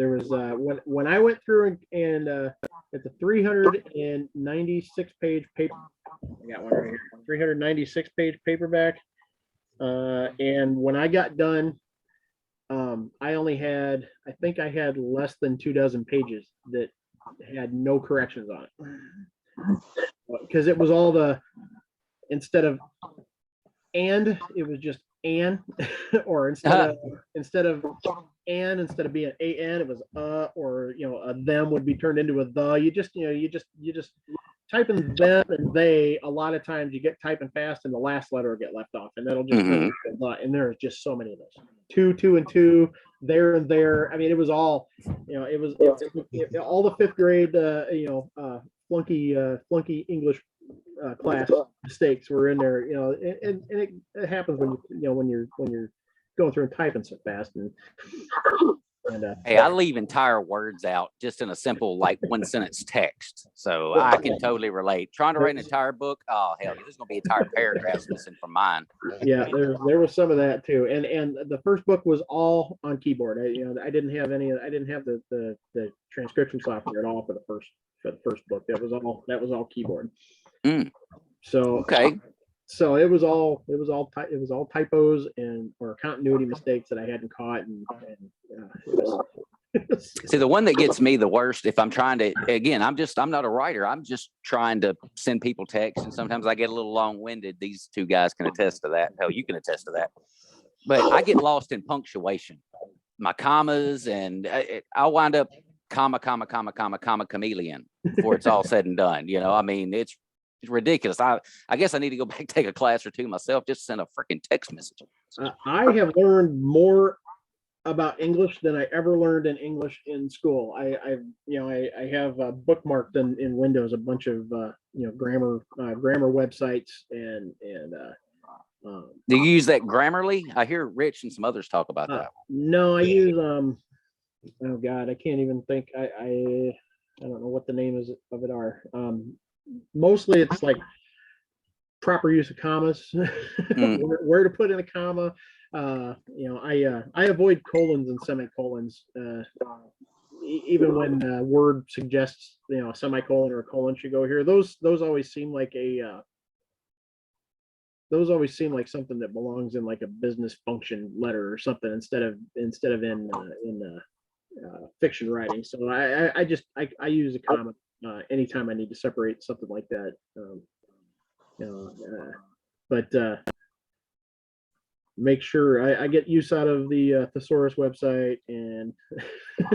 when I went through and at the 396 page paper, I got one right here, 396 page paperback, and when I got done, I think I had less than 24 pages that had no corrections on it, because it was all instead of "and," it was just "and," or instead of being "an," it was or a "them" would be turned into a "the." You just type in "them" and "they." A lot of times you get typing fast and the last letter will get left off, and that'll just and there's just so many of those. Two and two, there and there. I mean, it was all it was all the 5th grade flunky English class mistakes were in there, and it happens when you're going through and typing so fast. And hey, I leave entire words out just in a simple like 1 sentence text, so I can totally relate. Trying to write an entire book, oh hell, there's gonna be entire paragraphs missing from mine. Yeah, there was some of that too, and the first book was all on keyboard. I didn't have the transcription software at all for the first book. That was all keyboard. Mm. So okay. So it was all typos and or continuity mistakes that I hadn't caught, and it was See, the one that gets me the worst, if I'm trying to, again, I'm not a writer. I'm just trying to send people texts, and sometimes I get a little long-winded. These two guys can attest to that. Hell, you can attest to that. But I get lost in punctuation, my commas, and I'll wind up comma, chameleon before it's all said and done. You know, I mean, it's ridiculous. I guess I need to go back, take a class or two myself, just send a freaking text message. I have learned more about English than I ever learned in English in school. I have bookmarked in Windows a bunch of grammar websites and Do you use that Grammarly? I hear Rich and some others talk about that. No, I use oh God, I can't even think. I don't know what the name is of it are. Mostly it's like proper use of commas, where to put in a comma. I avoid colons and semicolons, even when a word suggests a semicolon or a colon should go here. Those always seem like something that belongs in like a business function letter or something instead of in fiction writing. So I use a comma anytime I need to separate something like that. But make sure I get use out of the thesaurus website and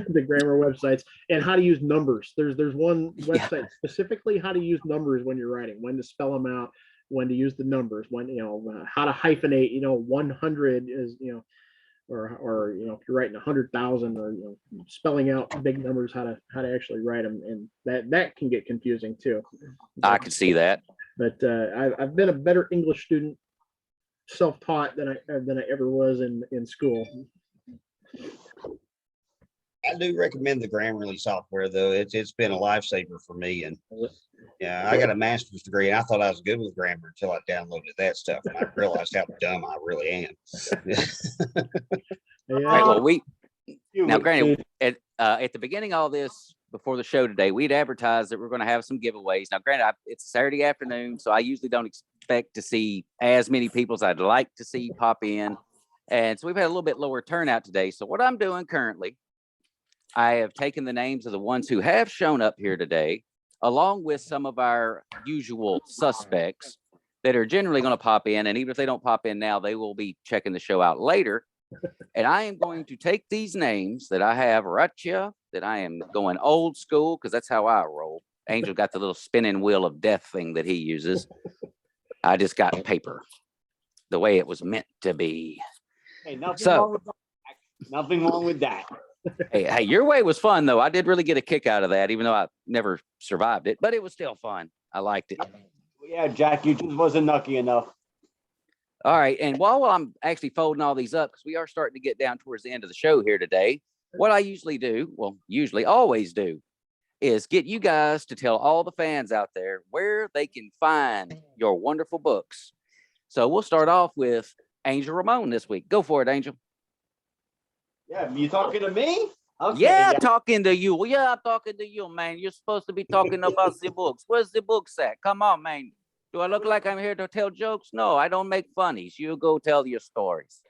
the grammar websites and how to use numbers. There's one website specifically how to use numbers when you're writing, when to spell them out, when to use the numbers, when how to hyphenate. 100 is or if you're writing 100,000 or spelling out big numbers, how to actually write them, and that can get confusing too. I can see that. But I've been a better English student, self-taught, than I ever was in school. I do recommend the Grammarly software, though. It's been a lifesaver for me. And yeah, I got a master's degree, and I thought I was good with grammar until I downloaded that stuff, and I realized how dumb I really am. All right, well, now, granted, at the beginning of all this, before the show today, we'd advertised that we're going to have some giveaways. Now, granted, it's a Saturday afternoon, so I usually don't expect to see as many people as I'd like to see pop in. And so we've had a little bit lower turnout today. So what I'm doing currently, I have taken the names of the ones who have shown up here today, along with some of our usual suspects that are generally going to pop in. And even if they don't pop in now, they will be checking the show out later. And I am going to take these names that I have right here, that I am going old school, because that's how I roll. Angel got the little spinning wheel of death thing that he uses. I just got paper the way it was meant to be. Hey, nothing wrong with that. Hey, your way was fun, though. I did really get a kick out of that, even though I never survived it, but it was still fun. I liked it. Yeah, Jack, you just wasn't lucky enough. All right. And while I'm actually folding all these up, because we are starting to get down towards the end of the show here today, what I usually do, always do, is get you guys to tell all the fans out there where they can find your wonderful books. So we'll start off with Angel Ramon this week. Go for it, Angel. Yeah, you talking to me? Okay, yeah, talking to you. Yeah, I'm talking to you, man. You're supposed to be talking about the books. Where's the books at? Come on, man. Do I look like I'm here to tell jokes? No, I don't make funnies. You go tell your stories.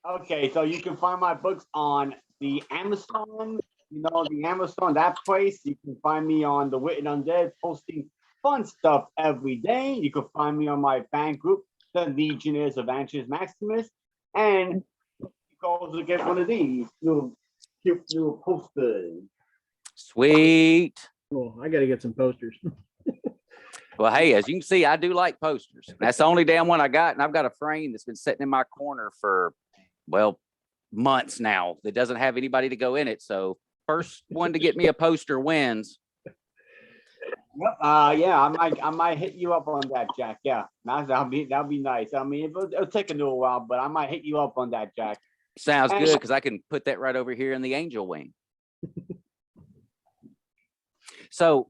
Okay, so you can find my books on the Amazon, the Amazon, that place. You can find me on the Wit and Undead, posting fun stuff every day. You can find me on my fan group, the Legionnaires of Antius Maximus. And you can also get one of these cute little posters. Sweet. Well, I got to get some posters. Well, hey, as you can see, I do like posters. That's the only damn one I got. And I've got a frame that's been sitting in my corner for, months now that doesn't have anybody to go in it. So first one to get me a poster wins. Yep. Yeah, I might hit you up on that, Jack. Yeah, that'll be nice. I mean, it'll take a little while, but I might hit you up on that, Jack. Sounds good, because I can put that right over here in the angel wing. So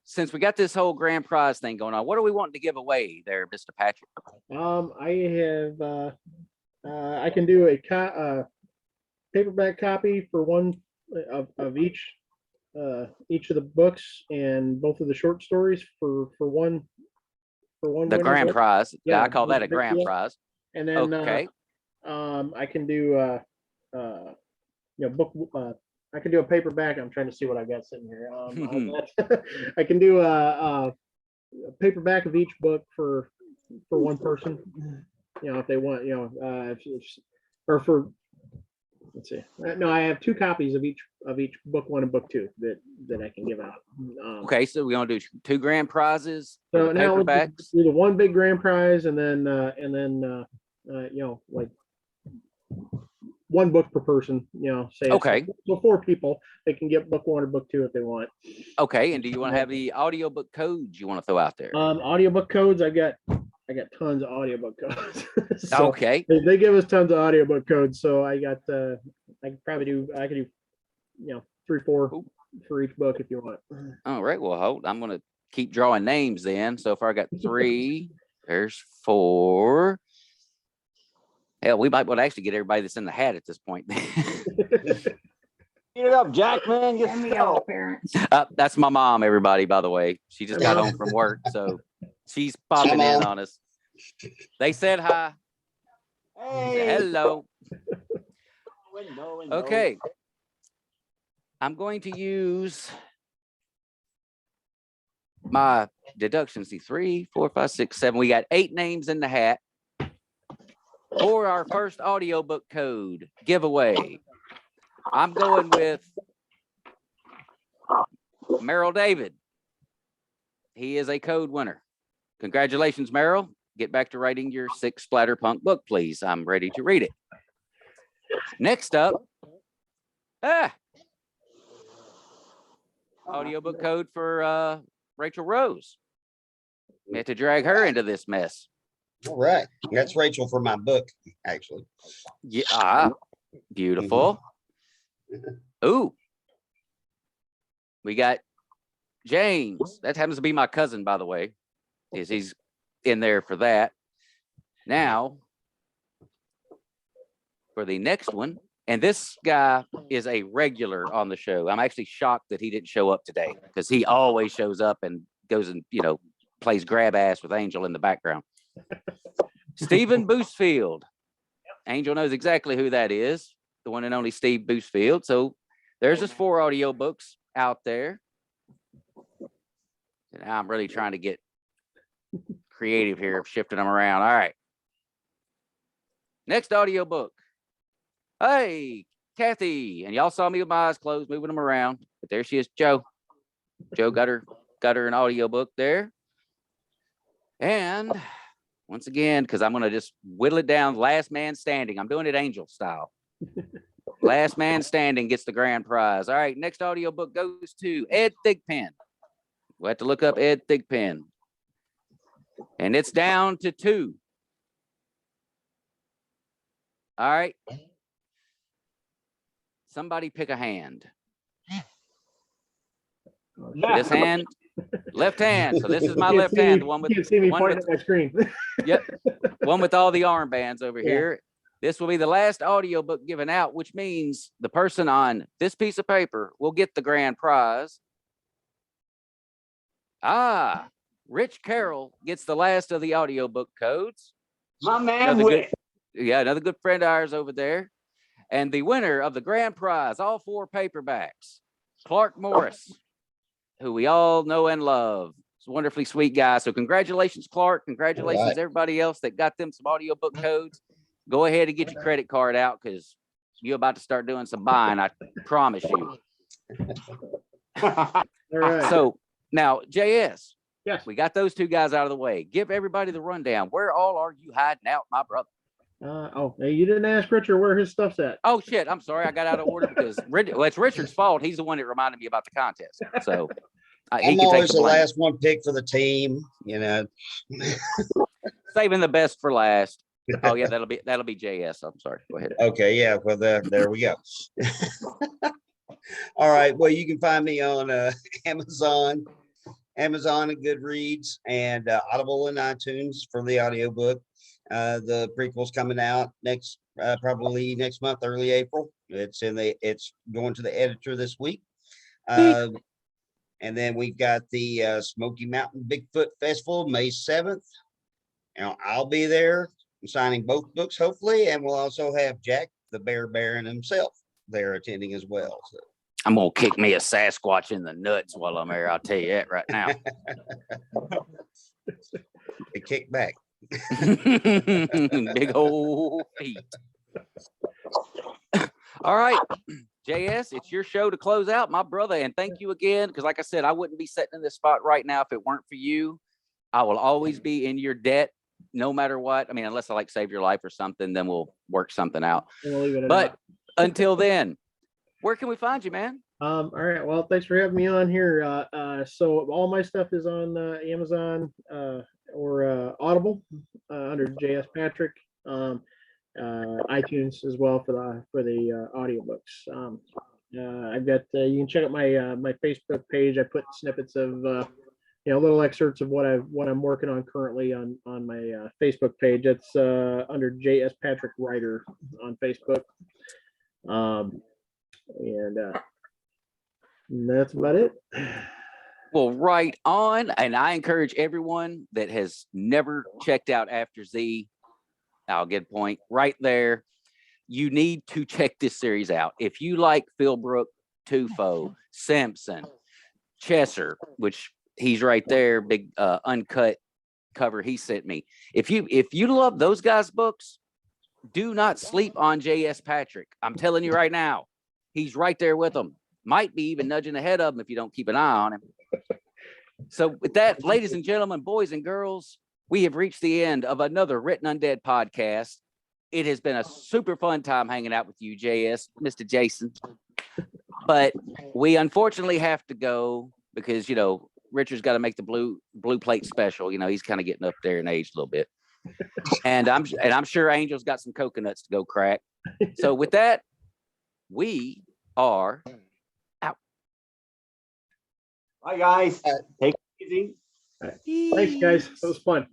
since we got this whole grand prize thing going on, what are we wanting to give away there, Mr. Patrick? I can do a paperback copy for one of each of the books, and both of the short stories for one for one The winner grand book. prize. Yeah, I call that a big grand deal. prize. And then Okay. I can do book. I can do a paperback. I'm trying to see what I got sitting here. I can do a paperback of each book for one person. If they want, or for. Let's see. No, I have 2 copies of each book 1 and book 2 that I can give out. Okay, so we're gonna do 2 grand prizes for So the now we'll paperbacks. do the one big grand prize, and then like 1 book per person. Say Okay. So 4 people, they can get book 1 or book 2 if they want. Okay, and do you want to have the audiobook codes you want to throw out there? Audiobook codes. I got tons of audiobook codes. So Okay. they give us tons of audiobook codes. So I got I could do 3, 4 for each book if you want. All right. Well, hold. I'm gonna keep drawing names then. So far, I got 3. There's 4. Hell, we might want to actually get everybody that's in the hat at this point. Get it up, Jack, man. And the yellow parents. That's my mom, everybody, by the way. She just got home from work, so she's popping in on us. They said hi. Hey. Hello. No. Okay. I'm going to use my deductions. See, 3, 4, 5, 6, 7. We got 8 names in the hat for our first audiobook code giveaway. I'm going with Merrill David. He is a code winner. Congratulations, Merrill. Get back to writing your 6th Splatterpunk book, please. I'm ready to read it. Next up, audiobook code for Rachel Rose. We have to drag her into this mess. All right. That's Rachel for my book, actually. Yeah, beautiful. Ooh, we got James. That happens to be my cousin, by the way. He's in there for that. Now, for the next one, and this guy is a regular on the show. I'm actually shocked that he didn't show up today because he always shows up and goes and plays grab ass with Angel in the background. Stephen Boostfield. Angel knows exactly who that is, the one and only Steve Boostfield. So there's his 4 audiobooks out there. And I'm really trying to get creative here, shifting them around. All right. Next audiobook. Hey, Kathy. And y'all saw me with my eyes closed, moving them around. But there she is, Joe. Joe got her an audiobook there. And once again, because I'm going to just whittle it down, last man standing. I'm doing it Angel style. Last man standing gets the grand prize. All right, next audiobook goes to Ed Thigpen. We'll have to look up Ed Thigpen. And it's down to 2. All right. Somebody pick a hand. This hand, left hand. So this is my left hand, the one with, you can't see me one pointing with at my screen. Yep, one with all the armbands over here. This will be the last audiobook given out, which means the person on this piece of paper will get the grand prize. Rich Carroll gets the last of the audiobook codes. My man, Rick. Another good friend of ours over there. And the winner of the grand prize, all 4 paperbacks, Clark Morris, who we all know and love. He's a wonderfully sweet guy. So congratulations, Clark. Congratulations, everybody else that got them some audiobook codes. Go ahead and get your credit card out because you're about to start doing some buying, I promise you. All right. So now, JS, yes, we got those 2 guys out of the way. Give everybody the rundown. Where all are you hiding out, my brother? Hey, you didn't ask Richard where his stuff's at. Oh shit! I'm sorry, I got out of order because it's Richard's fault. He's the one that reminded me about the contest. So I'm always the last one picked for the team. Saving the best for last. Oh yeah, that'll be JS. I'm sorry. Go ahead. Okay, yeah. Well, there we go. All right. Well, you can find me on Amazon and Goodreads, and Audible and iTunes for the audiobook. The prequel's coming out probably next month, early April. It's going to the editor this week. And then we've got the Smoky Mountain Bigfoot Festival, May 7th. I'll be there signing both books, hopefully. And we'll also have Jack, the Bear Baron himself, there attending as well. So. I'm going to kick me a Sasquatch in the nuts while I'm there. I'll tell you that right now. A kick back. Big old feet. All right. JS, it's your show to close out, my brother. And thank you again. Because like I said, I wouldn't be sitting in this spot right now if it weren't for you. I will always be in your debt, no matter what. I mean, unless I like save your life or something, then we'll work something out. We'll leave it at But until then, where can we find you, man? all right. Well, thanks for having me on here. So all my stuff is on Amazon or Audible under JS Patrick. iTunes as well for the audiobooks. I've got you can check out my Facebook page. I put snippets of little excerpts of what I'm working on currently on my Facebook page. That's under JS Patrick Writer on Facebook. And that's about it. Well, right on. And I encourage everyone that has never checked out After Z, I'll get a point right there. You need to check this series out. If you like Philbrook, Tufo, Simpson, Chesser, which he's right there, big uncut cover he sent me. If you love those guys' books, do not sleep on J.S. Patrick. I'm telling you right now, he's right there with them. Might be even nudging ahead of him if you don't keep an eye on him. So with that, ladies and gentlemen, boys and girls, we have reached the end of another Written Undead podcast. It has been a super fun time hanging out with you, JS, Mr. Jason. But we unfortunately have to go because, Richard's got to make the blue plate special. He's kind of getting up there in age a little bit. And I'm sure Angel's got some coconuts to go crack. So with that, we are out. Bye, guys. Take it easy. Thanks, guys. That was fun.